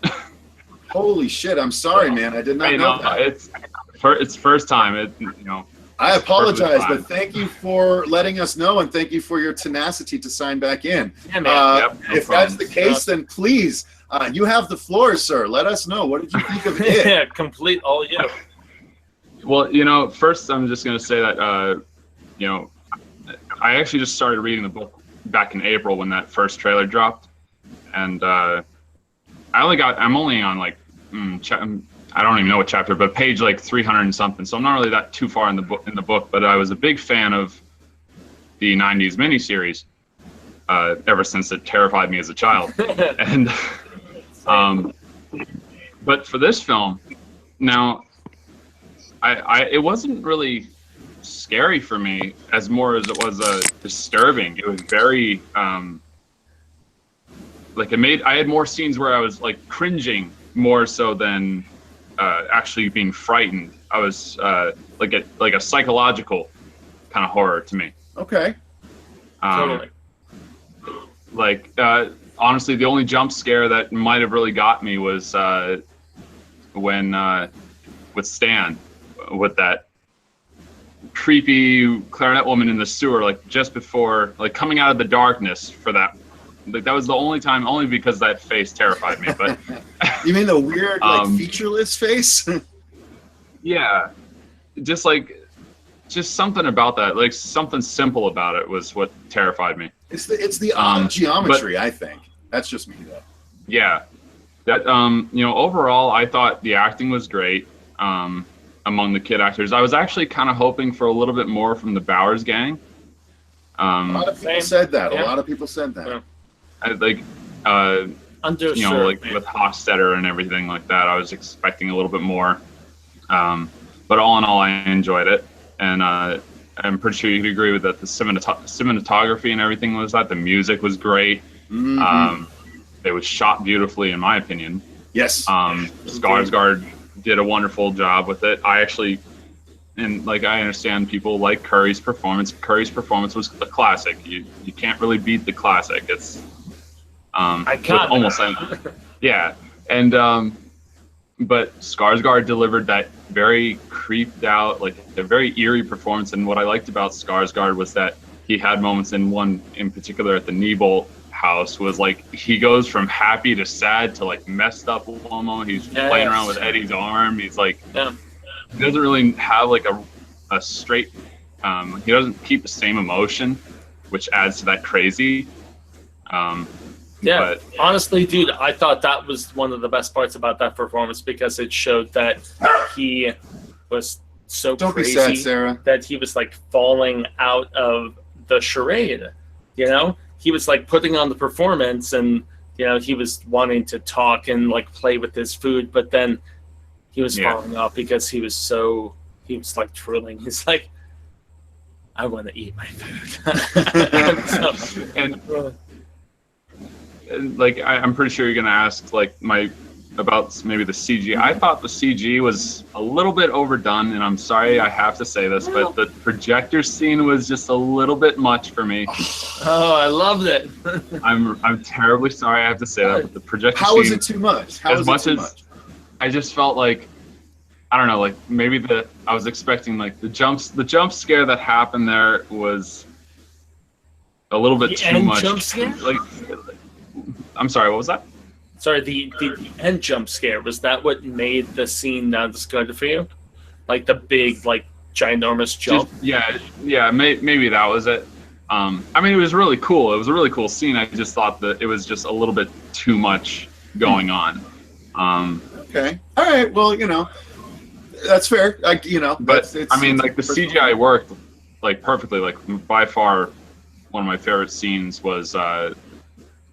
Holy shit! I'm sorry, man. I did not
Hey,
know
no,
that.
it's first time.
I apologize,
perfectly
but thank you for letting us know, and thank you for your tenacity to sign back in.
Yeah, man.
Yep, no
If
problem.
that's the case, then please, you have the floor, sir. Let us know. What did you think of it?
Yeah, complete all you.
Well, first I'm just gonna say that, I actually just started reading the book back in April when that first trailer dropped, and I'm only on like, I don't even know what chapter, but page like 300 and something. So I'm not really that too far in the book, but I was a big fan of the 90s miniseries ever since it terrified me as a child. And but for this film, now it wasn't really scary for me as more as it was disturbing. It was very I had more scenes where I was like cringing more so than actually being frightened. I was like a psychological kind of horror to me.
Okay.
Totally.
Honestly, the only jump scare that might have really got me was when with Stan, with that creepy clarinet woman in the sewer, like just before, like coming out of the darkness for that. Like that was the only time, only because that face terrified me. But
You mean the weird, featureless face?
yeah, just something about that, like something simple about it was what terrified me.
It's the odd geometry, I think. That's just me, though.
Yeah, that overall, I thought the acting was great among the kid actors. I was actually kind of hoping for a little bit more from the Bowers gang.
A lot of people said that.
Yeah.
A lot of people said that.
Yeah.
Like with Hofstetter and everything like that, I was expecting a little bit more. But all in all, I enjoyed it, and I'm pretty sure you could agree with that. The cinematography and everything was that. The music was great.
Mm-hmm.
It was shot beautifully, in my opinion.
Yes.
Skarsgård did a wonderful job with it. I understand people like Curry's performance. Curry's performance was a classic. You can't really beat the classic. It's almost yeah. And but Skarsgård delivered that very creeped out, like a very eerie performance. And what I liked about Skarsgård was that he had moments in particular at the Neibolt house was like he goes from happy to sad to like messed up one moment. He's playing around with Eddie's arm. He's like he doesn't really have like a straight he doesn't keep the same emotion, which adds to that crazy.
But honestly, dude, I thought that was one of the best parts about that performance because it showed that he was so
Don't
crazy
be sad, Sarah.
that he was like falling out of the charade. He was like putting on the performance, and he was wanting to talk and like play with his food, but then he was falling off because he was like twirling. He's like, I want to eat my food.
And I'm pretty sure you're gonna ask about maybe the CG. I thought the CG was a little bit overdone, and I'm sorry I have to say this, but the projector scene was just a little bit much for me.
Oh, I loved it.
I'm terribly sorry I have to say that, but the projector
How
scene,
is it too much? How is it too much?
I just felt like, I don't know, like maybe I was expecting like the jump scare that happened there was a little bit too much.
Jump scare?
I'm sorry, what was that?
Sorry, the end jump scare, was that what made the scene not as good for you? Like the big, like ginormous jump?
Maybe that was it. I mean, it was really cool. It was a really cool scene. I just thought that it was just a little bit too much going on.
Okay. All right. Well, that's fair.
But I mean, like the CGI worked like perfectly. Like by far, one of my favorite scenes was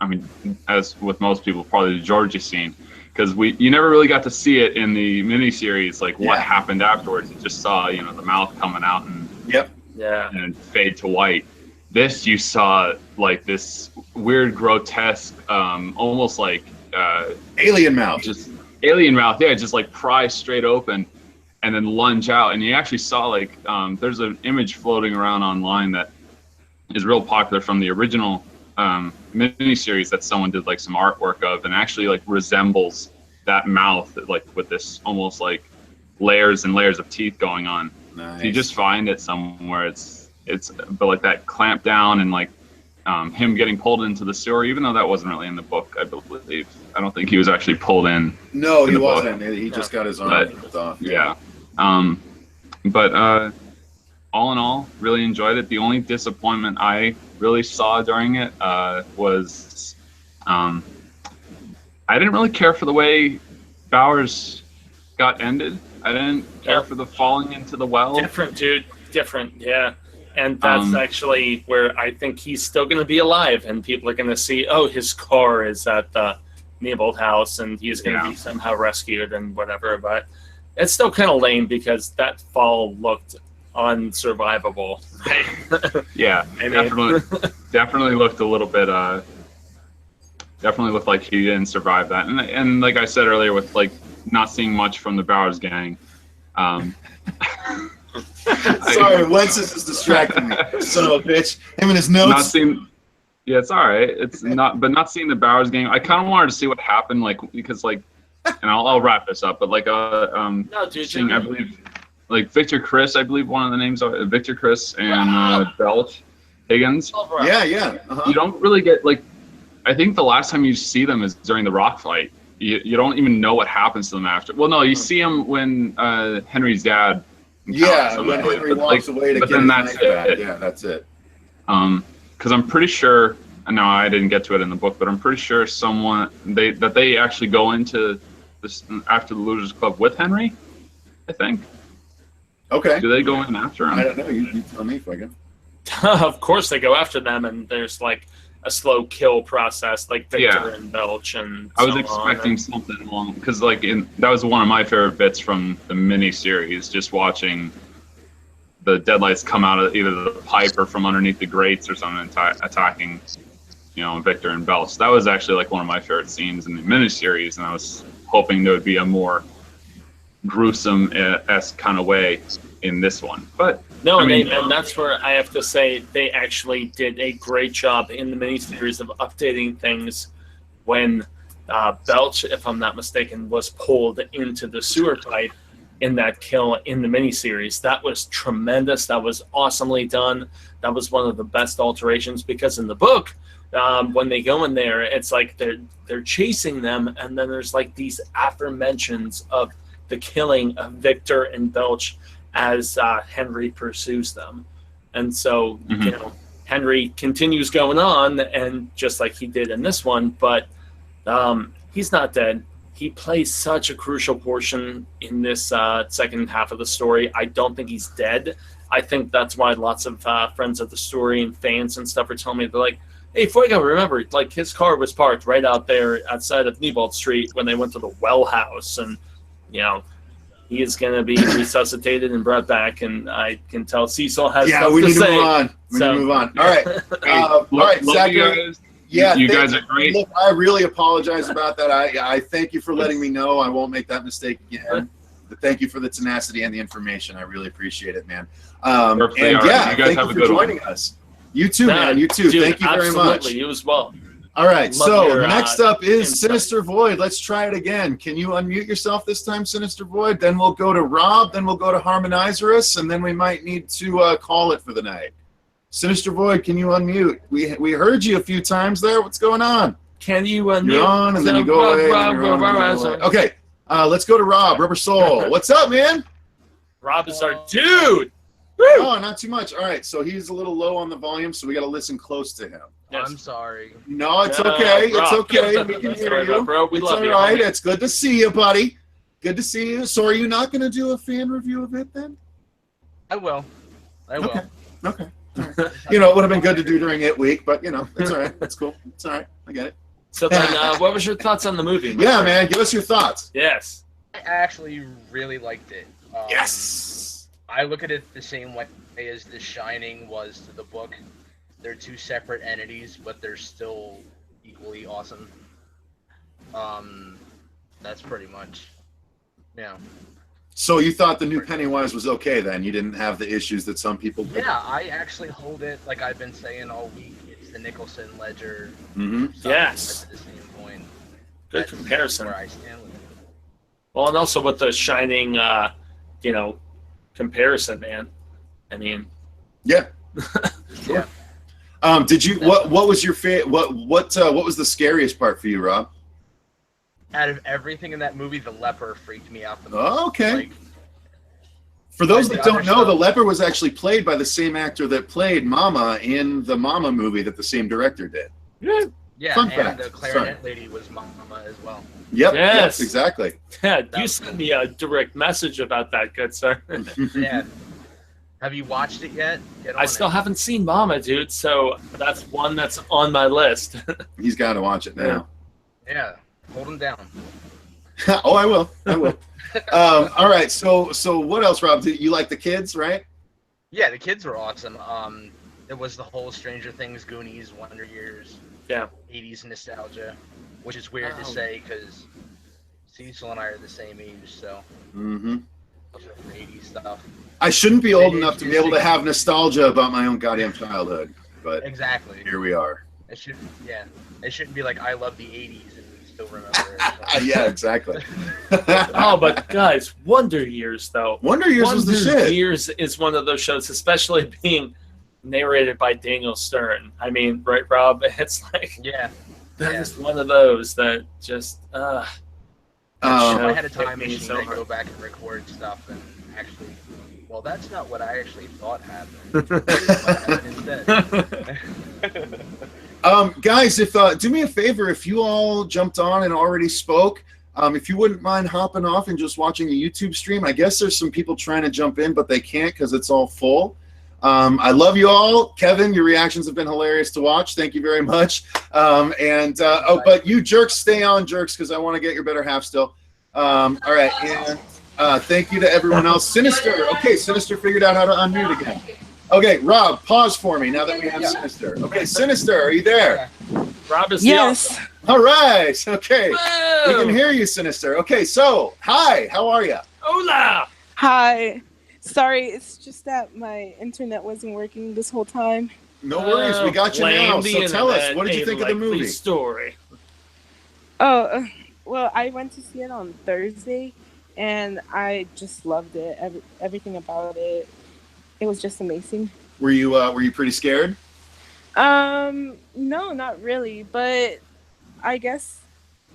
I mean, as with most people, probably the Georgie scene, because you never really got to see it in the miniseries, like what happened afterwards. You just saw, you know, the mouth coming out and and fade to white. This you saw like this weird, grotesque, almost like
alien mouth,
just like pry straight open and then lunge out. And you actually saw like there's an image floating around online that is real popular from the original miniseries that someone did like some artwork of, and actually like resembles that mouth, like with this almost like layers and layers of teeth going on.
Nice.
So you just find it somewhere. But like that clamp down and like him getting pulled into the sewer, even though that wasn't really in the book, I believe. I don't think he was actually pulled in.
No, he wasn't. He just got his arm ripped off.
Yeah. But all in all, really enjoyed it. The only disappointment I really saw during it was I didn't really care for the way Bowers got ended. I didn't care for the falling into the well.
Different, dude. Different, yeah. And that's actually where I think he's still going to be alive, and people are going to see, oh, his car is at the Neibold house, and he's going to be somehow rescued and whatever. But it's still kind of lame because that fall looked unsurvivable. Right?
Yeah, definitely looked a little bit. Definitely looked like he didn't survive that, and like I said earlier, with like not seeing much from the Bowers gang.
Sorry, Wences is distracting me. Son of a bitch. Him and his notes.
Yeah, it's all right. It's not, but not seeing the Bowers game. I kind of wanted to see what happened, like because like, and I'll wrap this up. But like, seeing, I believe, like Victor Chris, I believe one of the names are Victor Chris and Belch Higgins.
Yeah.
You don't really get like. I think the last time you see them is during the rock fight. You don't even know what happens to them after. Well, no, you see them when Henry's dad.
Yeah, when Henry walks away to get his knife back. Yeah, that's it.
Because I'm pretty sure, no, I didn't get to it in the book, but I'm pretty sure they actually go into this after the Losers Club with Henry, I think.
Okay.
Do they go in after him?
I don't know. You tell me if I can.
Of course they go after them, and there's like a slow kill process, like Victor and Belch, and
I was expecting something along, because like that was one of my favorite bits from the mini series, just watching the Deadlights come out of either the pipe or from underneath the grates or something, attacking, you know, Victor and Belch. That was actually like one of my favorite scenes in the mini series, and I was hoping there would be a more gruesome-esque kind of way in this one, but.
No, and that's where I have to say they actually did a great job in the miniseries of updating things when Belch, if I'm not mistaken, was pulled into the sewer pipe in that kill in the miniseries. That was tremendous. That was awesomely done. That was one of the best alterations, because in the book, when they go in there, it's like they're chasing them, and then there's like these aforementions of the killing of Victor and Belch as Henry pursues them. And so, you know, Henry continues going on, and just like he did in this one, but he's not dead. He plays such a crucial portion in this second half of the story. I don't think he's dead. I think that's why lots of friends of the story and fans and stuff are telling me, they're like, hey, Fuego, remember, like his car was parked right out there outside of Neibold Street when they went to the well house, and, you know, he is going to be resuscitated and brought back, and I can tell Cecil has stuff to say.
We need to move on. All right. All right, Zachary.
You guys are great.
Look, I really apologize about that. I thank you for letting me know. I won't make that mistake again. But thank you for the tenacity and the information. I really appreciate it, man. And yeah,
you guys have a good
joining us. You too, man. You too.
Dude,
thank you very much.
Absolutely. You as well.
All right,
Love
so
your,
next up is
insight.
Sinister Void. Let's try it again. Can you unmute yourself this time, Sinister Void? Then we'll go to Rob, then we'll go to Harmonizerus, and then we might need to call it for the night. Sinister Void, can you unmute? We heard you a few times there. What's going on?
Can you unmute?
You're on, and then you go away. Okay, let's go to Rob, Rubber Soul. What's up, man?
Rob is our dude.
Oh, not too much. All right, so he's a little low on the volume, so we got to listen close to him.
Yes.
I'm sorry.
No, it's okay. It's okay. We can hear you.
Bro, we love you.
All right. It's good to see you, buddy. Good to see you. So, are you not going to do a fan review of it then?
I will.
Okay. You know, it would have been good to do during It Week, but you know, it's all right. That's cool. It's all right. I get it.
So then, what was your thoughts on the movie?
Yeah, man, give us your thoughts.
Yes.
I actually really liked it.
Yes.
I look at it the same way as The Shining was to the book. They're two separate entities, but they're still equally awesome. That's pretty much, yeah.
So you thought the new Pennywise was okay then? You didn't have the issues that some people did?
Yeah, I actually hold it, like I've been saying all week, it's the Nicholson Ledger.
Yes.
At the same point.
Good
That's
comparison.
where I stand with it.
Well, and also with the Shining, you know, comparison, man. I mean,
yeah.
Yeah.
Did you? What was your favorite? What was the scariest part for you, Rob?
Out of everything in that movie, the leper freaked me out the most.
Oh, okay.
Like,
For those
like
that
the
don't
other
know,
stuff-
the leper was actually played by the same actor that played Mama in the Mama movie that the same director did.
Yeah,
Fun
and
fact.
the clarinet lady was Mama as well.
Yep.
Yes.
Yes, exactly.
yeah, you sent me a direct message about that, good sir.
Yeah. Have you watched it yet? Get on
I still haven't seen Mama, dude, so that's one that's on my list.
He's got to watch it now.
Yeah, hold him down.
Oh, I will. I will. All right. So what else, Rob? You like the kids, right?
Yeah, the kids were awesome. There was the whole Stranger Things, Goonies, Wonder Years,
Yeah.
80s nostalgia, which is weird to say because Cecil and I are the same age, so
Mm-hmm.
those are for 80s stuff.
I shouldn't be old enough to be able to have nostalgia about my own goddamn childhood, but
Exactly.
here we are.
It should, yeah. It shouldn't be like I love the 80s and still remember it.
Yeah, exactly.
Oh, but guys, Wonder Years though.
Wonder Years was the
Wonder
shit.
Years is one of those shows, especially being narrated by Daniel Stern. I mean, right, Rob? It's like
Yeah.
that's one of those that just
If I had a
hit
time
me
machine,
so
I'd
hard.
go back and record stuff and actually. Well, that's not what I actually thought happened. What happened instead?
Guys, if do me a favor, if you all jumped on and already spoke, if you wouldn't mind hopping off and just watching the YouTube stream. I guess there's some people trying to jump in, but they can't because it's all full. I love you all. Kevin, your reactions have been hilarious to watch. Thank you very much. But you jerks, stay on, jerks, because I want to get your better half still. All right, and thank you to everyone else. Sinister. Okay, Sinister figured out how to unmute again. Okay, Rob, pause for me now that we have Sinister. Okay, Sinister, are you there?
Rob is
Yes.
All right. Okay, we
Whoa!
can hear you, Sinister. Okay, so hi, how are you?
Hola!
Hi. Sorry, it's just that my internet wasn't working this whole time.
No worries, we got you now.
Blame the
So tell us,
internet,
what did you
a
think of the
likely
movie?
Story.
Oh, well, I went to see it on Thursday, and I just loved it. Everything about it. It was just amazing.
Were you pretty scared?
No, not really, but I guess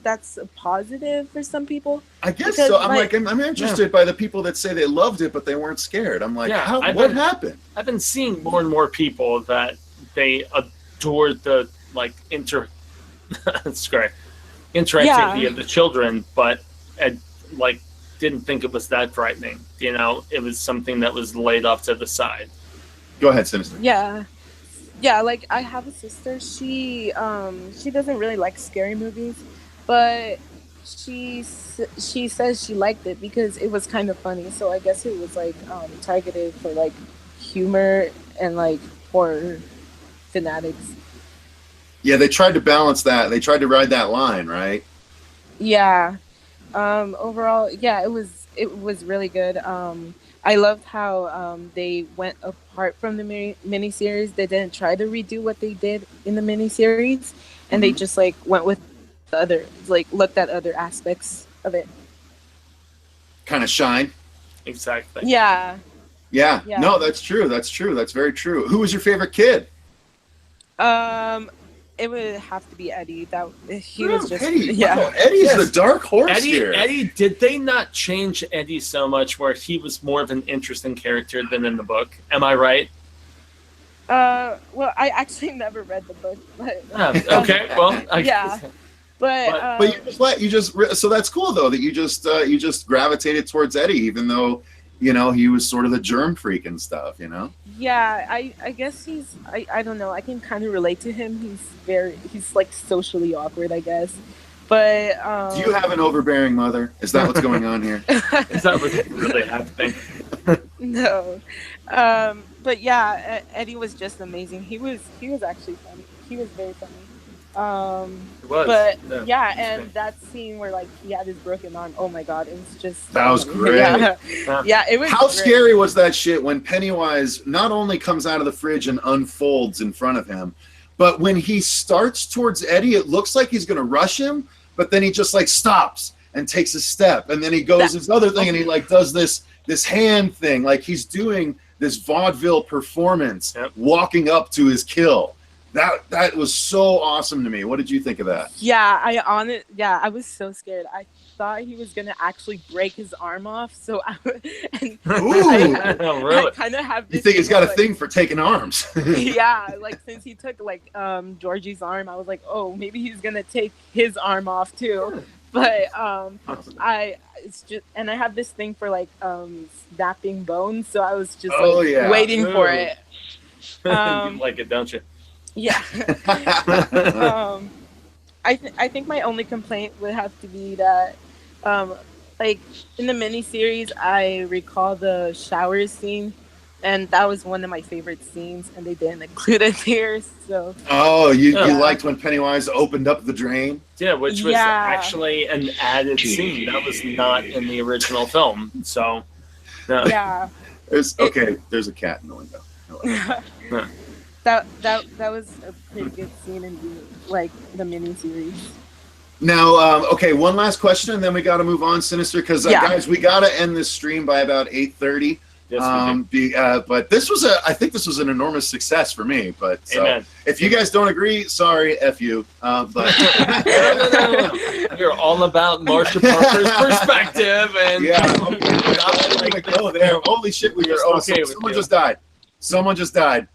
that's a positive for some people.
I guess
Because,
so. I'm interested by the people that say they loved it, but they weren't scared. I'm like,
Yeah,
what happened?
I've been seeing more and more people that they adored the interactivity of the children, but didn't think it was that frightening. You know, it was something that was laid off to the side.
Go ahead, Sinister.
Yeah. Like I have a sister. She doesn't really like scary movies, but she says she liked it because it was kind of funny. So I guess it was like targeted for like humor and like horror fanatics.
Yeah, they tried to balance that. They tried to ride that line, right?
Yeah. Overall, yeah, it was really good. I loved how they went apart from the miniseries. They didn't try to redo what they did in the miniseries, and they just like went with the other, like looked at other aspects of it.
Kind of shine.
Exactly.
Yeah.
Yeah.
Yeah.
No, that's true. That's true. That's very true. Who was your favorite kid?
It would have to be Eddie. He was just
Eddie.
yeah.
Wow, Eddie's the dark horse here.
Eddie, did they not change Eddie so much where he was more of an interesting character than in the book? Am I right?
Well, I actually never read the book, but
okay. Well,
yeah. But
you just so that's cool though that you just gravitated towards Eddie, even though you know, he was sort of the germ freak and stuff, you know?
Yeah, I guess I don't know. I can kind of relate to him. He's like socially awkward, I guess. But
do you have an overbearing mother? Is that what's going on here?
Is that what's really happening?
No. But yeah, Eddie was just amazing. He was actually funny. He was very funny.
It was.
But yeah, and that scene where like he had his broken arm. Oh my god, it was just.
That was great.
Yeah, it was.
How
great.
scary was that shit when Pennywise not only comes out of the fridge and unfolds in front of him, but when he starts towards Eddie, it looks like he's gonna rush him, but then he just like stops and takes a step, and then he goes this other thing, and he like does this hand thing, like he's doing this vaudeville performance, walking up to his kill. That was so awesome to me. What did you think of that?
Yeah, I was so scared. I thought he was gonna actually break his arm off. So I kind of have this.
You think he's got a thing for taking arms?
Yeah, like since he took like Georgie's arm, I was like, oh, maybe he's gonna take his arm off too. But it's just, and I have this thing for like snapping bones, so I was just waiting for it.
You like it, don't you?
Yeah. I think my only complaint would have to be that, like in the miniseries, I recall the shower scene, and that was one of my favorite scenes, and they didn't include it here. So.
Oh, you liked when Pennywise opened up the drain?
Yeah, which was actually an added scene that was not in the original film. So. No.
Yeah.
There's a cat in the window.
No.
That was a pretty good scene in the miniseries.
Now, okay, one last question, and then we got to move on, Sinister, because guys, we got to end this stream by about 8:30. Yes, but I think this was an enormous success for me. But so, if you guys don't agree, sorry, F you. But
no. We're all about Marsha Parker's perspective, and
go there. Holy shit, someone just died. Someone just died.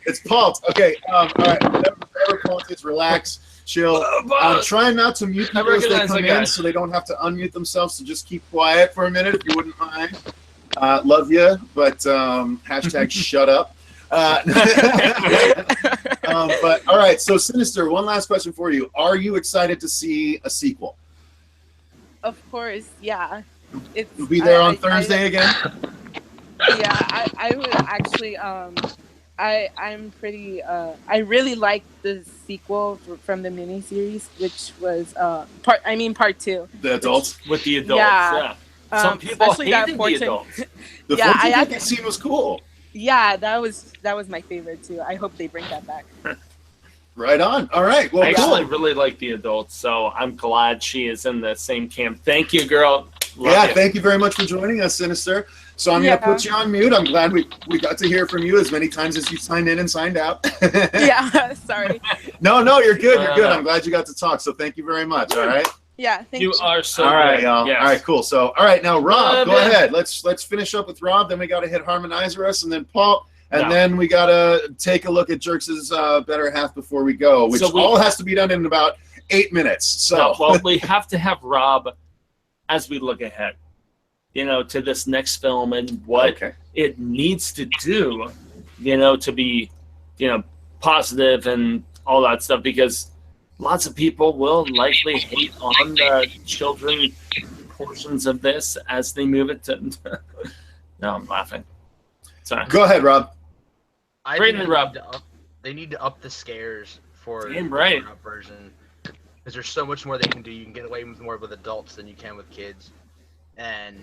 It's Paul. Okay, all right. Whatever Paul is, relax, chill. Try not to mute people as they come in, so they don't have to unmute themselves. So just keep quiet for a minute if you wouldn't mind. Love you, but hashtag shut up. But all right. So Sinister, one last question for you: are you excited to see a sequel?
Of course, yeah.
You'll be there on Thursday again.
Yeah, I would actually. I'm pretty. I really liked the sequel from the miniseries, which was part 2.
The adults
with the adults.
Yeah.
Some people hated the adults.
The 14 scene was cool.
Yeah, that was my favorite too. I hope they bring that back.
Right on. All right. Well,
I actually really like the adults, so I'm glad she is in the same camp. Thank you, girl. Love you.
Thank you very much for joining us, Sinister. So I'm going to put you on mute. I'm glad we got to hear from you as many times as you signed in and signed out.
Yeah, sorry.
No, you're good. You're good. I'm glad you got to talk. So thank you very much. All right.
Yeah, thank
you. You are so
all right,
good.
y'all.
Yes.
All right, cool. So, all right, now Rob, go ahead. Let's finish up with Rob. Then we got to hit Harmonizer Us, and then Paul, and then we got to take a look at Jerks' better half before we go, which all has to be done in about 8 minutes. So,
well, we have to have Rob as we look ahead, to this next film and what it needs to do, to be, positive and all that stuff, because lots of people will likely hate on the children portions of this as they move it to. No, I'm laughing. Sorry.
Go ahead, Rob.
They need to up the scares for the
right
grown-up version, because there's so much more they can do. You can get away with more with adults than you can with kids, and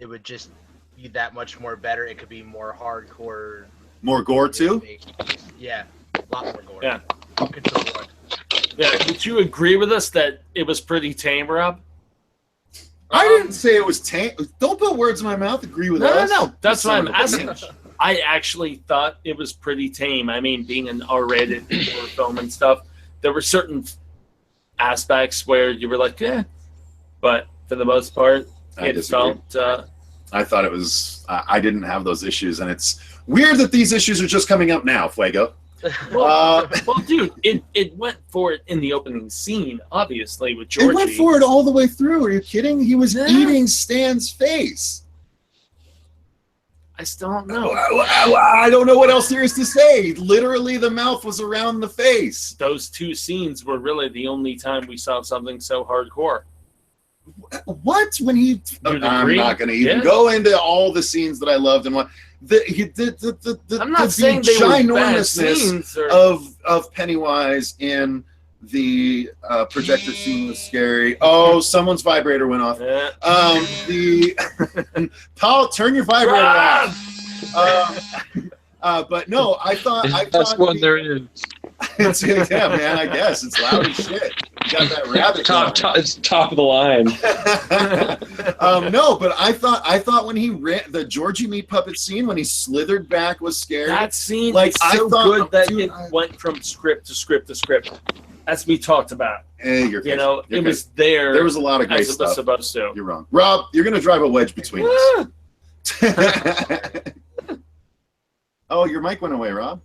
it would just be that much more better. It could be more hardcore.
More gore too?
Yeah, a lot more gore.
Yeah. Yeah, would you agree with us that it was pretty tame, Rob?
I didn't say it was tame. Don't put words in my mouth. Agree with us.
No. That's what I'm asking. I actually thought it was pretty tame. I mean, being an R-rated horror film and stuff, there were certain aspects where you were like, but for the most part, it felt.
I thought it was. I didn't have those issues, and it's weird that these issues are just coming up now, Fuego.
Well, dude, it went for it in the opening scene, obviously, with Georgie.
It went for it all the way through. Are you kidding? He was eating Stan's face.
I still don't know.
I don't know what else there is to say. Literally, the mouth was around the face.
Those two scenes were really the only time we saw something so hardcore.
What? When he... I'm not going to even go into all the scenes that I loved and what...
I'm not saying they were bad scenes
of Pennywise in the projector scene was scary. Oh, someone's vibrator went off. Paul, turn your vibrator off. But no, I thought
one there is.
Yeah, man. I guess it's loud as shit. You got that rabbit.
It's top of the line.
No, but I thought when he ran the Georgie meat puppet scene when he slithered back was scary.
That scene, like, is so good that it went from script to script to script, as we talked about. It was there.
There was a lot of great
stuff.
Was
supposed to.
You're wrong, Rob. You're gonna drive a wedge between us. Oh, your mic went away, Rob.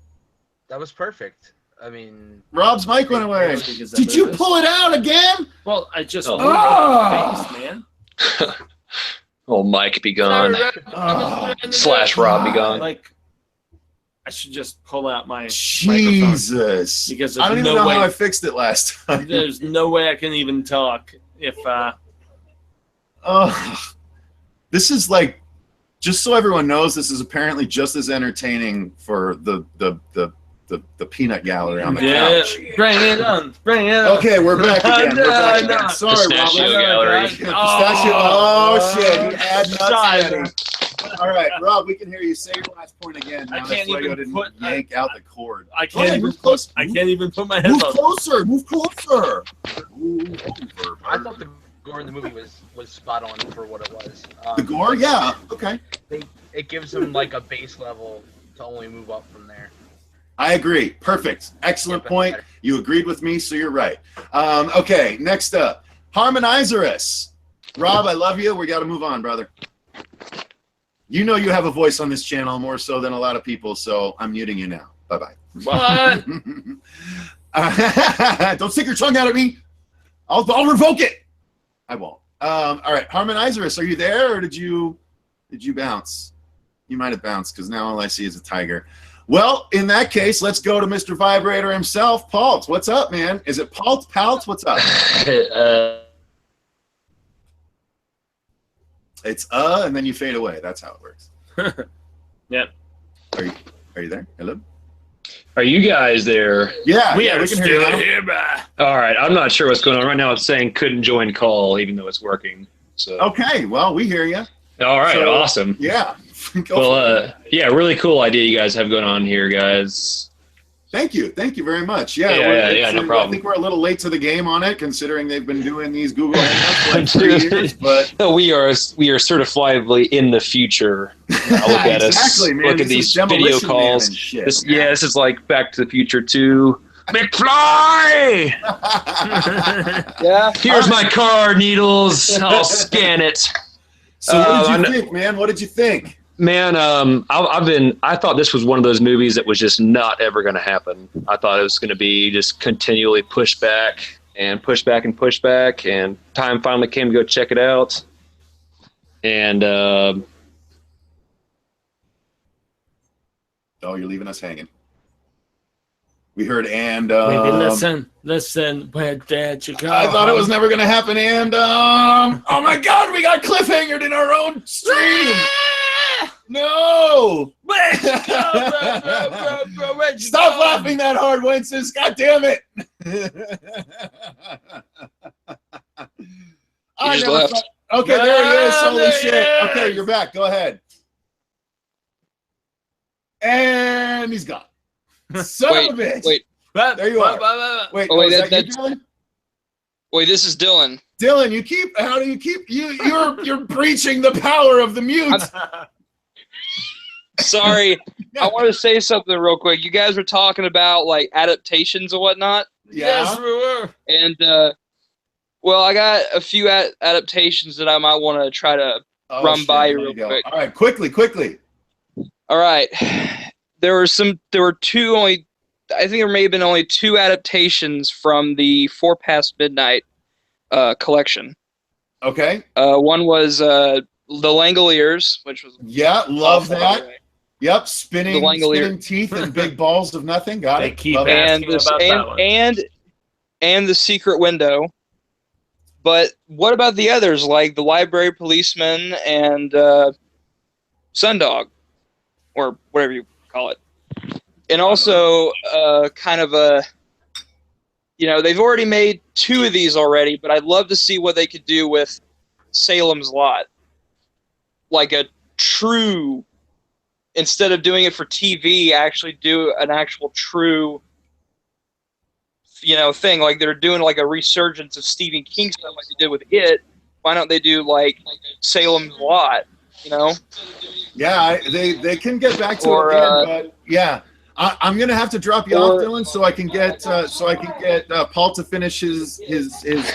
That was perfect. I mean,
Rob's mic went away. Did you pull it out again?
Well, I just moved face, man.
Oh, Mike be gone. Slash Rob be gone.
Like, I should just pull out my
Jesus.
Microphone because
I don't even know how I fixed it last time.
There's no way I can even talk if.
This is like, just so everyone knows, this is apparently just as entertaining for the peanut gallery on the couch.
Bring it on.
Okay, we're back again. Sorry,
Pistachio gallery.
Pistachio. Oh shit! You add nuts. All right, Rob, we can hear you. Say your last point again.
I can't even
yank out the cord.
I can't even put my headphones.
Move closer.
I thought the gore in the movie was spot on for what it was.
The gore, yeah, okay.
It gives them like a base level to only move up from there.
I agree. Perfect. Excellent point. You agreed with me, so you're right. Okay, next up, Harmonizerus. Rob, I love you. We got to move on, brother. You know you have a voice on this channel more so than a lot of people, so I'm muting you now. Bye-bye.
What?
Don't stick your tongue out at me. I'll revoke it. I won't. All right, Harmonizerus, are you there, or did you bounce? You might have bounced because now all I see is a tiger. Well, in that case, let's go to Mr. Vibrator himself. Palt, what's up, man? Is it Palt? What's up? It's and then you fade away. That's how it works.
Yep.
Are you there? Hello?
Are you guys there?
Yeah,
we
can hear you.
Here,
all right, I'm not sure what's going on right now. It's saying couldn't join call, even though it's working. So
okay, well, we hear you.
All right, awesome.
Yeah.
Yeah, really cool idea you guys have going on here, guys.
Thank you very much.
Yeah, no problem.
I think we're a little late to the game on it, considering they've been doing these Google Hangouts for like 3 years. But
no, we are certifiably in the future. Look at
exactly,
us.
Man.
Look at these video calls. This is like Back to the Future 2. McFly!
Yeah.
Here's my card, Needles. I'll scan it.
So what did you think, man? What did you think?
Man, I thought this was one of those movies that was just not ever going to happen. I thought it was going to be just continually pushed back and pushed back and pushed back, and time finally came to go check it out. And
oh, you're leaving us hanging. We heard
Wait, listen, where did you go?
I thought it was never going to happen, and oh my God, we got cliffhangered in our own stream. No! Stop laughing that hard, Wences. God damn it!
I just left.
Okay, there he is. Holy shit. Okay, you're back. Go ahead. And he's gone. Son of a bitch.
Wait.
There you are. Wait,
wait,
that's Dylan?
Wait, this is Dylan.
Dylan, you're breaching the power of the mute.
Sorry, I want to say something real quick. You guys were talking about like adaptations and whatnot.
Yeah.
Yes, we were.
And well, I got a few adaptations that I might want to try to run by you real quick.
All right, quickly.
All right, there were only I think there may have been only 2 adaptations from the 4 Past Midnight collection.
Okay.
One was The Langoliers, which was
love
awful,
that.
by the way.
Yep, spinning teeth and big balls of nothing. Got it.
keep
Love it.
asking about that one.
And The Secret Window. But what about the others, like The Library Policeman and Sundog, or whatever you call it? And also, kind of a, they've already made 2 of these already, but I'd love to see what they could do with Salem's Lot. Like a true, instead of doing it for TV, actually do an actual true, thing. Like they're doing like a resurgence of Stephen King stuff like they did with It. Why don't they do like Salem's Lot,
Yeah, they can get back to it again, but yeah. I'm gonna have to drop you off, Dylan, so I can get Paul to finish his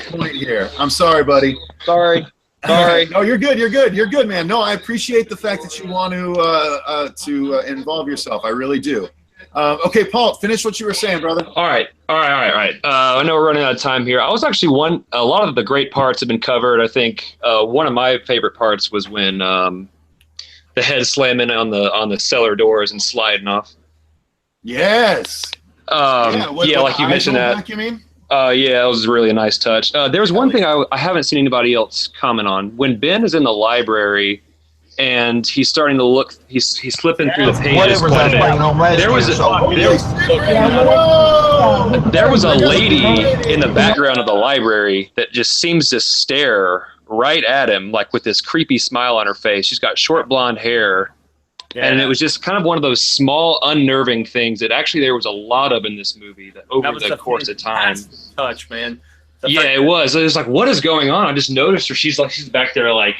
point here. I'm sorry, buddy.
Sorry.
No, you're good, man. No, I appreciate the fact that you want to involve yourself. I really do. Okay, Paul, finish what you were saying, brother.
All right. I know we're running out of time here. I was actually a lot of the great parts have been covered. I think one of my favorite parts was when the head slamming on the cellar doors and sliding off.
Yes.
Like you mentioned that.
Back, you mean?
Yeah, it was really a nice touch. There's one thing I haven't seen anybody else comment on. When Ben is in the library and he's starting to look, he's slipping through the pages quite a bit. There was a lady in the background of the library that just seems to stare right at him, like with this creepy smile on her face. She's got short blonde hair. Yeah. And it was just kind of one of those small, unnerving things that actually there was a lot of in this movie that over the course of time.
Touch, man.
It was. It was like, what is going on? I just noticed her. She's back there, like,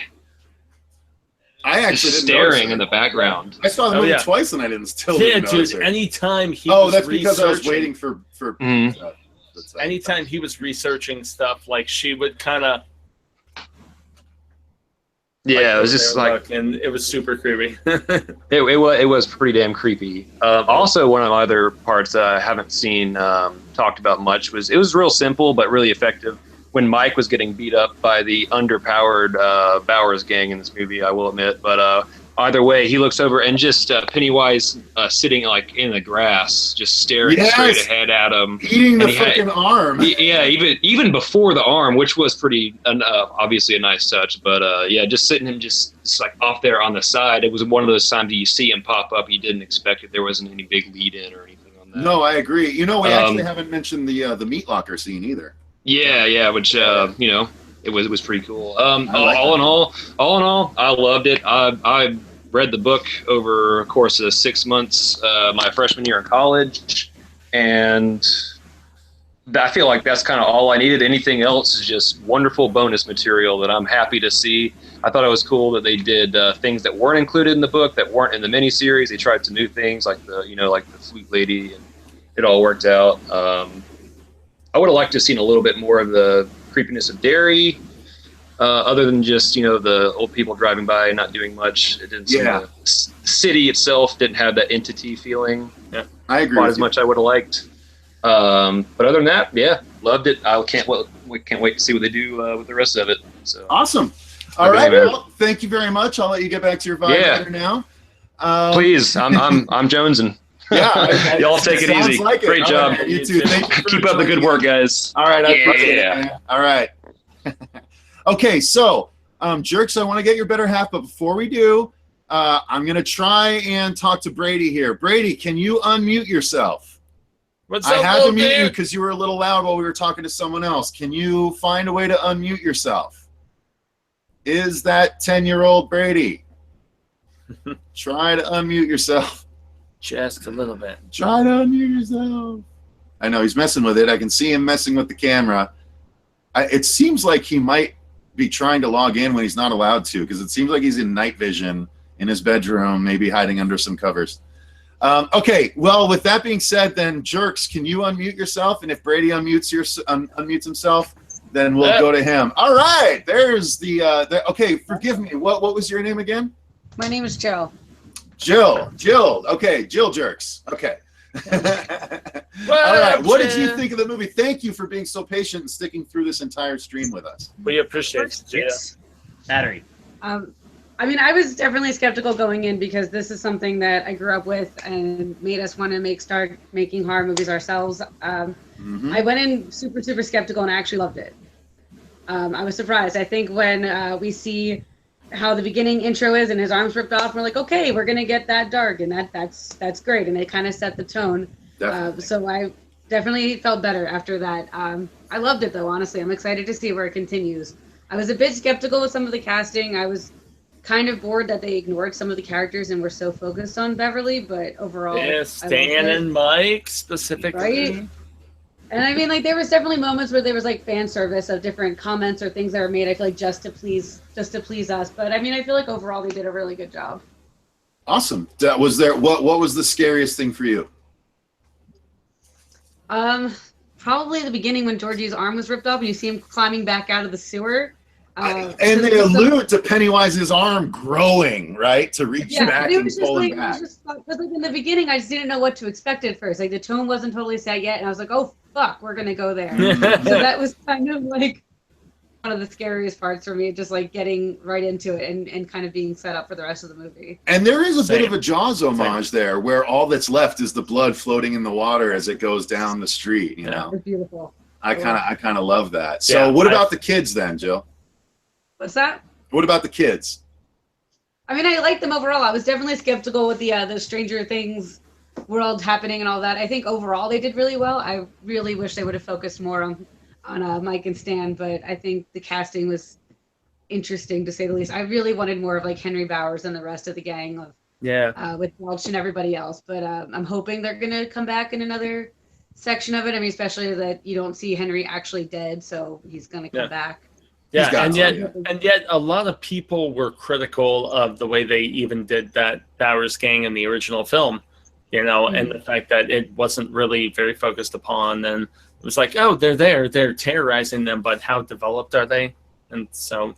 I actually
just staring in the background.
I saw the movie twice and I still didn't notice her.
Anytime he
that's because I was waiting for.
Anytime he was researching stuff, like she would kind of.
Yeah, it was just like,
and it was super creepy.
it was pretty damn creepy. Also, one of the other parts that I haven't seen talked about much was it was real simple but really effective when Mike was getting beat up by the underpowered Bowers gang in this movie. I will admit, but either way, he looks over and just Pennywise sitting like in the grass, just staring straight ahead at him,
eating the freaking arm.
Even before the arm, which was pretty obviously a nice touch. But just sitting him just like off there on the side. It was one of those times that you see him pop up. You didn't expect it. There wasn't any big lead in or anything on that.
No, I agree. We actually haven't mentioned the meat locker scene either.
Yeah, which it was pretty cool. All in all, I loved it. I read the book over a course of 6 months, my freshman year in college, and I feel like that's kind of all I needed. Anything else is just wonderful bonus material that I'm happy to see. I thought it was cool that they did things that weren't included in the book, that weren't in the miniseries. They tried some new things, like the flute lady, and it all worked out. I would have liked to have seen a little bit more of the creepiness of Derry, other than just, the old people driving by and not doing much. It didn't seem the city itself didn't have that entity feeling.
Yeah, I agree.
Not as much I would have liked. But other than that, loved it. We can't wait to see what they do with the rest of it. So
awesome. All right, well, thank you very much. I'll let you get back to your vibe now.
Please, I'm jonesing.
Yeah,
y'all take it easy.
Like it.
Great job.
Right, you too.
Keep up the good work, guys.
All right, I appreciate it, man. All right. Okay, so Jerks, I want to get your better half, but before we do, I'm gonna try and talk to Brady here. Brady, can you unmute yourself? I had to mute you because you were a little loud while we were talking to someone else. Can you find a way to unmute yourself? Is that 10-year-old Brady? Try to unmute yourself.
Just a little bit.
Try to unmute yourself. I know he's messing with it. I can see him messing with the camera. It seems like he might be trying to log in when he's not allowed to, because it seems like he's in night vision in his bedroom, maybe hiding under some covers. Okay, well, with that being said, then, Jerks, can you unmute yourself? And if Brady unmutes himself, then we'll go to him. All right, there's okay, forgive me. What was your name again?
My name is Jill.
Jill. Okay, Jill Jerks. Okay. All right, what did you think of the movie? Thank you for being so patient and sticking through this entire stream with us.
We appreciate it, Jada.
Battery.
I mean, I was definitely skeptical going in because this is something that I grew up with and made us want to start making horror movies ourselves. I went in super skeptical and I actually loved it. I was surprised. I think when we see how the beginning intro is and his arms ripped off, we're like, okay, we're gonna get that dark, and that's great, and they kind of set the tone. So I definitely felt better after that. I loved it though, honestly. I'm excited to see where it continues. I was a bit skeptical with some of the casting. I was kind of bored that they ignored some of the characters and were so focused on Beverly, but overall,
Stan and Mike specifically.
Right? And I mean, like, there was definitely moments where there was like fan service of different comments or things that were made, I feel like just to please us. But I mean, I feel like overall they did a really good job.
Awesome. What was the scariest thing for you?
Probably the beginning when Georgie's arm was ripped off and you see him climbing back out of the sewer.
And they allude to Pennywise's arm growing, right, to reach back and pull him back.
Because like in the beginning, I just didn't know what to expect at first. Like the tone wasn't totally set yet, and I was like, "Oh fuck, we're gonna go there." So that was kind of like one of the scariest parts for me, just like getting right into it and kind of being set up for the rest of the movie.
And there is a bit of a Jaws homage there, where all that's left is the blood floating in the water as it goes down the street. You know,
it's beautiful.
I kind of love that. So, what about the kids then, Jill?
What's that?
What about the kids?
I mean, I liked them overall. I was definitely skeptical with the Stranger Things world happening and all that. I think overall they did really well. I really wish they would have focused more on Mike and Stan, but I think the casting was interesting to say the least. I really wanted more of like Henry Bowers and the rest of the gang with Welch and everybody else. But I'm hoping they're gonna come back in another section of it. I mean, especially that you don't see Henry actually dead, so he's gonna come back.
Yeah, and yet a lot of people were critical of the way they even did that Bowers gang in the original film, you know, and the fact that it wasn't really very focused upon. And it was like, oh, they're terrorizing them, but how developed are they? And so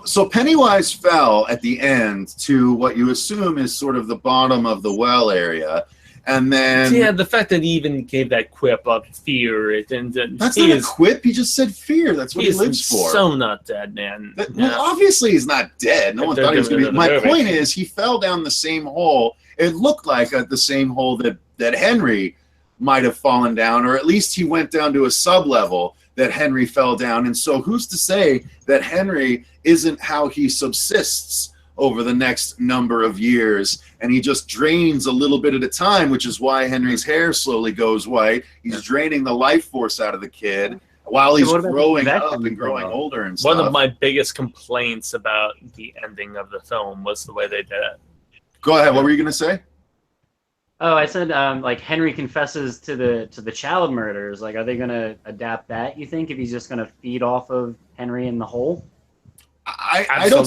So Pennywise fell at the end to what you assume is sort of the bottom of the well area. And then
the fact that he even gave that quip of fear,
that's not a quip. He just said fear. That's what he lives for.
So not dead, man.
Well, obviously he's not dead. No one thought he was going to be. My point is, he fell down the same hole. It looked like the same hole that Henry might have fallen down, or at least he went down to a sub-level that Henry fell down. And so, who's to say that Henry isn't how he subsists over the next number of years, and he just drains a little bit at a time, which is why Henry's hair slowly goes white. He's draining the life force out of the kid while he's growing up and growing older and stuff.
One of my biggest complaints about the ending of the film was the way they did it.
Go ahead. What were you going to say?
Oh, I said like Henry confesses to the child murders. Like, are they going to adapt that, you think, if he's just going to feed off of Henry in the hole?
I don't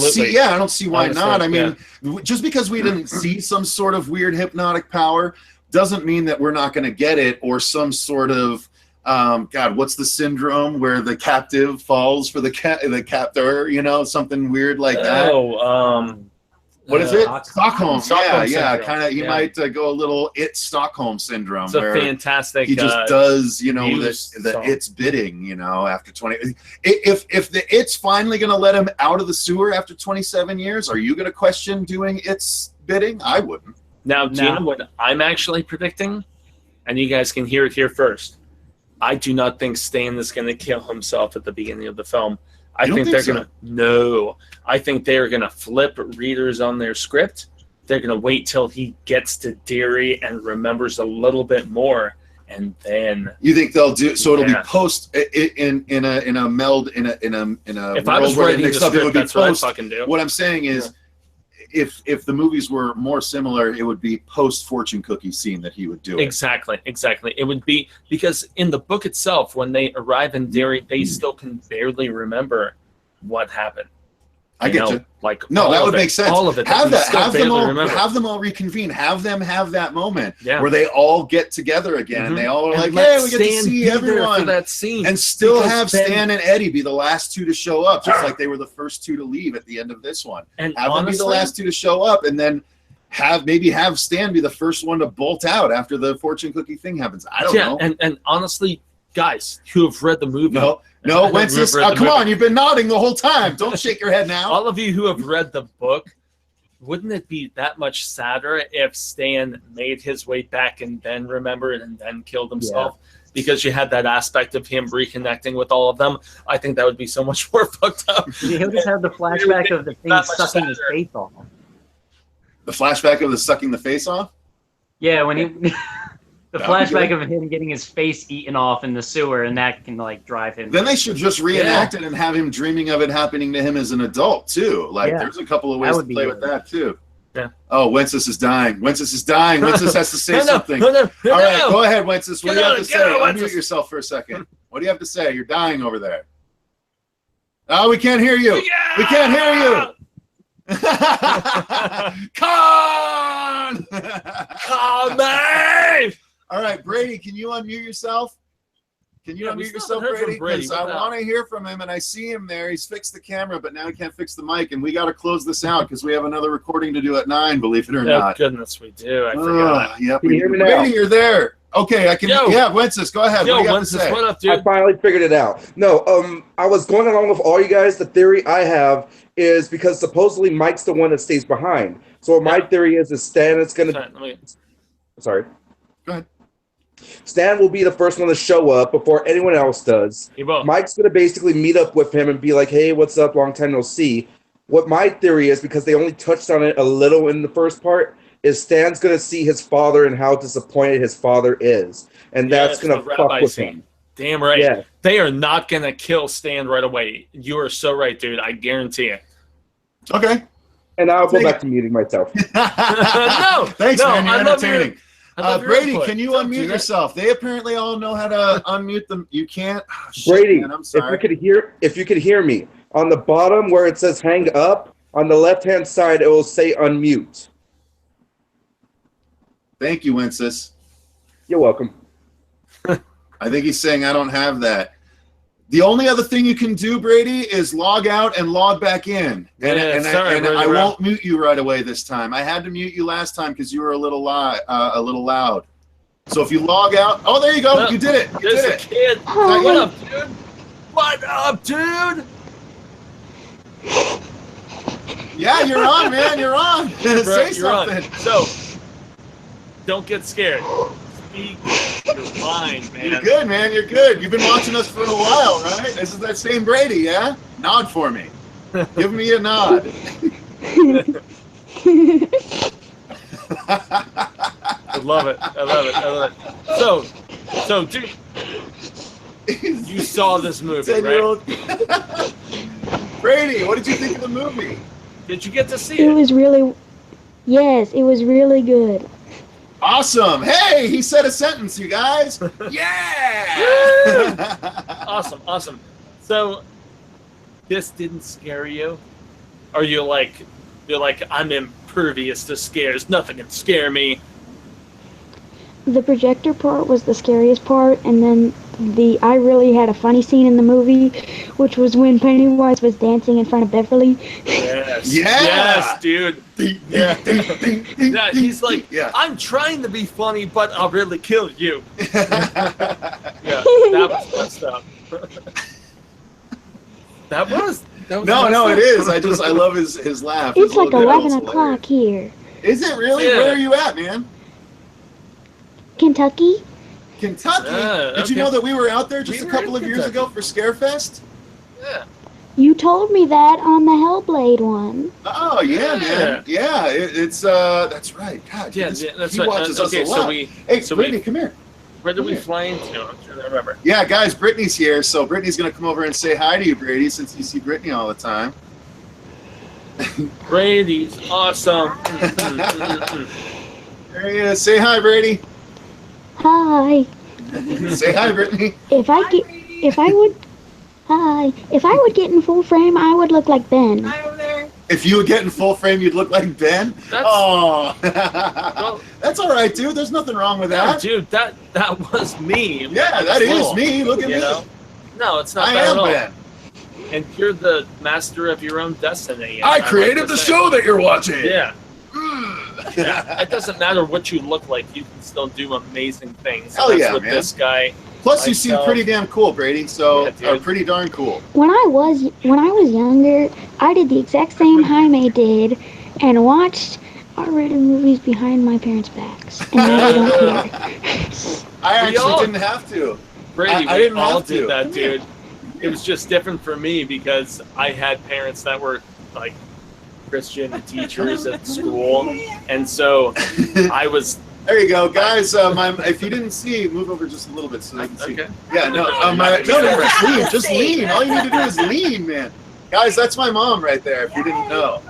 see why not. I mean, just because we didn't see some sort of weird hypnotic power doesn't mean that we're not going to get it, or some sort of God, what's the syndrome where the captive falls for the captor, you know, something weird like that. What is it? Stockholm. Yeah. Kind of. He might go a little Stockholm syndrome.
It's a fantastic.
He just does, you know, the it's bidding. You know, after 20. If the it's finally going to let him out of the sewer after 27 years, are you going to question doing its bidding? I wouldn't.
Now, do you know what I'm actually predicting? And you guys can hear it here first. I do not think Stan is going to kill himself at the beginning of the film. I think they're going to I think they're going to flip readers on their script. They're going to wait till he gets to Derry and remembers a little bit more, and then
you think they'll do so. It'll be post in a meld in a.
If I was writing the script, that's what I'd fucking do.
What I'm saying is, if the movies were more similar, it would be post fortune cookie scene that he would do it.
Exactly. It would be because in the book itself, when they arrive in Derry, they still can barely remember what happened.
I get you.
Like
that would make sense.
All of it.
Have them all reconvene. Have them have that moment where they all get together again, and they all are like, "Hey, we get to see everyone."
For that scene,
and still have Stan and Eddie be the last two to show up, just like they were the first two to leave at the end of this one. And have them be the last two to show up, and then have Stan be the first one to bolt out after the fortune cookie thing happens. I don't know.
And honestly, guys who have read the movie.
No, Wences, come on, you've been nodding the whole time. Don't shake your head now.
All of you who have read the book, wouldn't it be that much sadder if Stan made his way back and then remembered and then killed himself? Yeah. Because you had that aspect of him reconnecting with all of them. I think that would be so much more fucked up.
He'll just have the flashback of the thing sucking his face off.
The flashback of the sucking the face off?
Yeah, when he... The flashback of him getting his face eaten off in the sewer, and that can like drive him.
Then they should just reenact it and have him dreaming of it happening to him as an adult too. Like there's a couple of ways to play with that too.
Yeah.
Oh, Wences is dying. Wences is dying. Wences has to say something. All right, go ahead, Wences. What do you have to say? Unmute yourself for a second. What do you have to say? You're dying over there. Oh, we can't hear you. Yeah! We can't hear you. Con! Con! All right, Brady, can you unmute yourself? Can you unmute yourself, Brady? Because I want to hear from him, and I see him there. He's fixed the camera, but now he can't fix the mic, and we got to close this out because we have another recording to do at 9, believe it or not.
Goodness, we do. I forgot.
Yep.
Can you hear me now?
Brady, you're there. Okay, I can. Yeah, Wences, go ahead. What do you have to say?
What up, dude?
I finally figured it out. No, I was going along with all you guys. The theory I have is because supposedly Mike's the one that stays behind. So what my theory is Stan is going to... Sorry.
Go ahead.
Stan will be the first one to show up before anyone else does. Mike's going to basically meet up with him and be like, hey, what's up? Long time no see. What my theory is, because they only touched on it a little in the first part, is Stan's going to see his father and how disappointed his father is. And that's going to fuck with him.
Damn right.
Yeah.
They are not going to kill Stan right away. You are so right, dude. I guarantee it.
Okay.
And I'll go back to muting myself.
No.
Thanks, man. You're entertaining. Brady,
input.
can you unmute yourself? They apparently all know how to unmute them. You can't. Oh, shit,
Brady,
man, I'm sorry.
if you could hear me, on the bottom where it says hang up, on the left-hand side, it will say unmute.
Thank you, Wences.
You're welcome.
I think he's saying I don't have that. The only other thing you can do, Brady, is log out and log back in. And I won't mute you right away this time. I had to mute you last time because you were a little loud. So if you log out, oh, there you go. You did it. You did it.
Kid. What up, dude? What up, dude?
Yeah, you're on, man. You're on. Say something.
So, don't get scared. Speak your mind, man.
You're good, man. You're good. You've been watching us for a while, right? This is that same Brady, yeah? Nod for me. Give me a nod.
I love it. I love it. I love it. So, dude, you saw this movie, right?
Brady, what did you think of the movie?
Did you get to see it?
It was really, yes, it was really good.
Awesome. Hey, he said a sentence, you guys. Yeah.
Awesome, awesome. So, this didn't scare you? Or you're like, I'm impervious to scares. Nothing can scare me.
The projector part was the scariest part, and then I really had a funny scene in the movie, which was when Pennywise was dancing in front of Beverly.
Yes.
Yeah.
Yes, dude. Yeah. Yeah, he's like, I'm trying to be funny, but I'll really kill you. Yeah, that was fun stuff. That was
no, it is. I love his laugh.
It's like 11 o'clock here.
Is it really?
Yeah.
Where are you at, man?
Kentucky?
Kentucky? Did you know that we were out there just a couple of years ago for Scarefest?
Yeah.
You told me that on the Hellblade one.
Oh, yeah, man. Yeah, it's that's right. God,
yeah, that's right.
Watches us a lot. Hey, Brittany, come here.
Where did we fly into? I'm trying to remember.
Yeah, guys, Brittany's here, so Brittany's going to come over and say hi to you, Brady, since you see Brittany all the time.
Brady's awesome.
There he is. Say hi, Brady.
Hi.
Say hi, Brittany.
If I would get in full frame, I would look like Ben.
Hi over there.
If you would get in full frame, you'd look like Ben? That's all right, dude. There's nothing wrong with that.
No, dude, that was me.
Yeah, that is me. Look at me.
No, it's not
I
bad
am
at all.
Ben.
And you're the master of your own destiny.
I created the show that you're watching.
Yeah. Yeah, it doesn't matter what you look like; you can still do amazing things.
Hell
That's
yeah,
what
man.
This guy.
Plus, you seem pretty damn cool, Brady. So,
Yeah, dude.
pretty darn cool.
When I was younger, I did the exact same Jaime did, and watched R-rated movies behind my parents' backs, and now they don't care.
I actually
all-
didn't have to.
Brady,
I
we
didn't
all
have to.
did that, dude. It was just different for me because I had parents that were like Christian teachers at school, and so I was.
There you go, guys. If you didn't see, move over just a little bit so they can see.
Okay.
Yeah, no, just lean. All you need to do is lean, man. Guys, that's my mom right there. If you didn't know,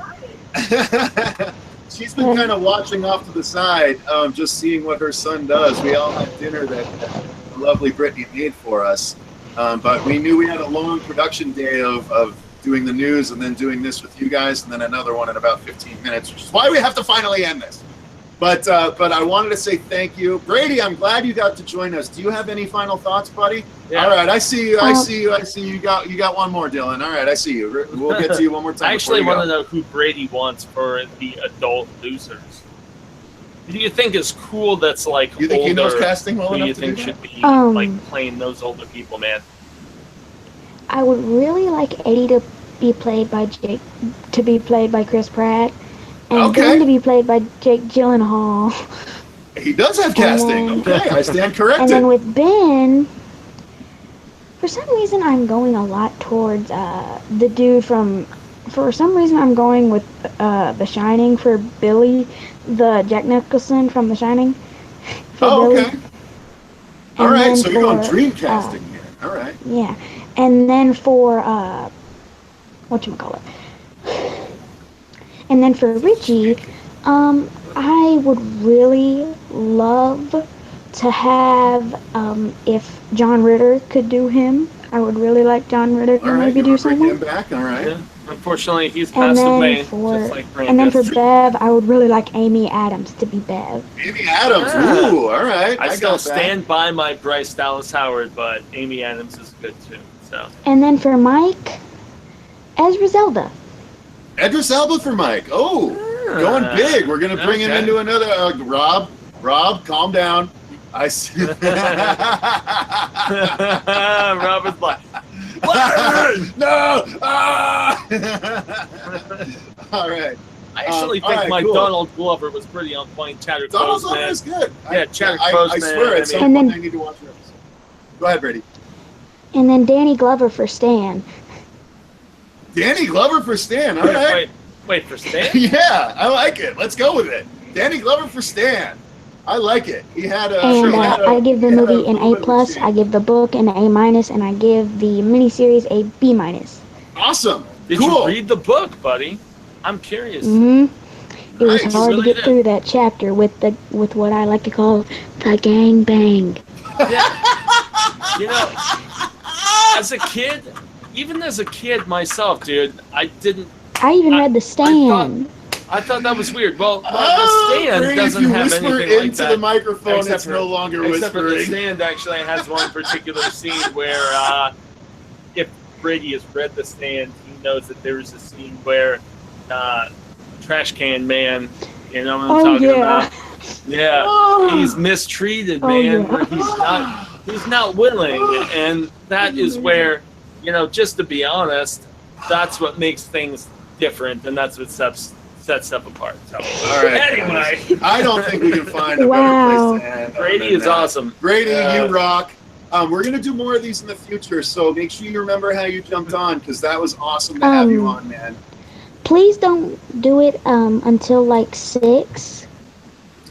she's been kind of watching off to the side, just seeing what her son does. We all had dinner that the lovely Brittany made for us, but we knew we had a long production day of doing the news and then doing this with you guys, and then another one in about 15 minutes, which is why we have to finally end this. But I wanted to say thank you, Brady. I'm glad you got to join us. Do you have any final thoughts, buddy?
Yeah.
All right, I see you. I see you. You got one more, Dylan. All right, I see you. We'll get to you one more time.
I actually
before
want
you
to know who Brady wants for the adult losers. Who do you think is cool? That's like
You think
older,
he knows casting well
who do
enough
you
to
think
do
should
that?
be
Um,
playing those older people, man?
I would really like Eddie to be played by Chris Pratt, and
Okay.
Ben to be played by Jake Gyllenhaal.
He does have casting.
then-
Okay, I stand
And
corrected.
then with Ben, for some reason I'm going a lot towards the dude from. For some reason I'm going with The Shining for Billy, the Jack Nicholson from The Shining. For Billy.
Okay. All
And
right,
then
so you're going
for,
dream casting here. All right.
Yeah, and then for whatchamacallit? And then for Richie, I would really love to have if John Ritter could do him. I would really like John Ritter to
All right,
maybe
you
do
want to bring
someone.
him back? All right.
Yeah. Unfortunately, he's
And
passed away,
then for
just like
and then for
Brandon.
Bev, I would really like Amy Adams to be Bev.
Amy Adams.
Yeah.
Ooh, all right.
I still
got that.
stand by my Bryce Dallas Howard, but Amy Adams is good too. So
And then for Mike, Ezra Zelda.
Idris Elba for Mike. Oh, going big. We're gonna bring him
Okay.
into another. Rob, calm down. I see.
Robert's like,
no. Ah! All right.
I actually
all
think
right,
my
cool.
Donald Glover was pretty on point. Chadwick
Donald
Boseman.
Glover is good.
Yeah, Chadwick
I
Boseman.
swear, at some
And
point
then-
I need to watch an episode. Go ahead, Brady.
And then Danny Glover for Stan.
Danny Glover for Stan. All right.
Wait for Stan?
Yeah, I like it. Let's go with it. Danny Glover for Stan. I like it. He had a.
And
he had a-
I give the
he had
movie an
little bit
A+,
of a
I give the book an A-, and I give the miniseries a B-.
Awesome.
Did
Cool.
you read the book, buddy? I'm curious.
It was
Nice.
hard
Really
to get
did.
through that chapter with what I like to call the gang bang.
You know, as a kid, even as a kid myself, dude, I didn't.
I even read The Stand.
I thought that was weird. Well,
Oh,
the Stand
Brady,
doesn't
if you
have
whisper
anything like
into
that.
the microphone,
Except
it's
for-
no longer
Except for the
whispering.
Stand actually has one particular scene where, if Brady has read The Stand, he knows that there's a scene where Trash Can Man, you know what I'm talking about? Yeah,
Oh.
he's mistreated,
Oh,
man.
yeah.
Where he's not willing, and that is where, you know, just to be honest, that's what makes things different, and that's what sets stuff apart. So,
All right.
anyway,
I don't think we can find a
Wow.
better place to end.
Brady
than
is
that.
awesome.
Brady,
Yeah.
you rock. We're going to do more of these in the future, so make sure you remember how you jumped on, because that was awesome to have you on, man.
Please don't do it until like 6.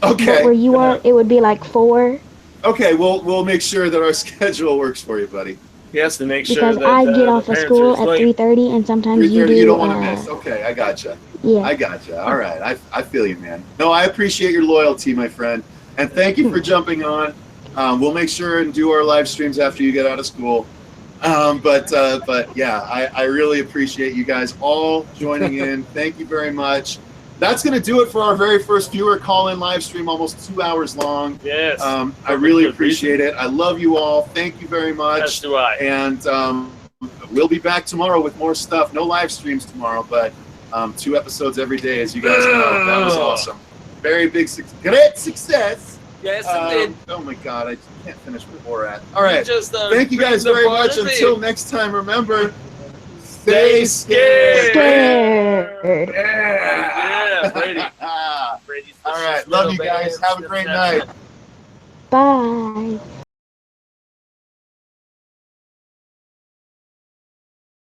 Okay.
But where you are, it would be like 4.
Okay, we'll make sure that our schedule works for you, buddy.
He has to make sure
Because
that
I
the
get off of
parents
school
are
at
asleep.
3:30, and sometimes you
3:30,
do.
you don't want to miss. Okay, I gotcha.
Yeah.
I gotcha. All right. I feel you, man. No, I appreciate your loyalty, my friend. And thank you for jumping on. We'll make sure and do our live streams after you get out of school. But yeah, I really appreciate you guys all joining in. Thank you very much. That's going to do it for our very first viewer call-in live stream, almost 2 hours long.
Yes.
I really appreciate it. I love you all. Thank you very much.
As do I.
And we'll be back tomorrow with more stuff. No live streams tomorrow, but 2 episodes every day, as you guys know. That was awesome. Very big, great success.
Yes, indeed.
Oh my God, I can't finish with Borat. All right,
Just,
thank you guys
bring the
very
bar
much.
to me.
Until next time, remember, stay scared.
Scared.
Yeah, Brady.
All right, love you guys. Have a great night.
Bye.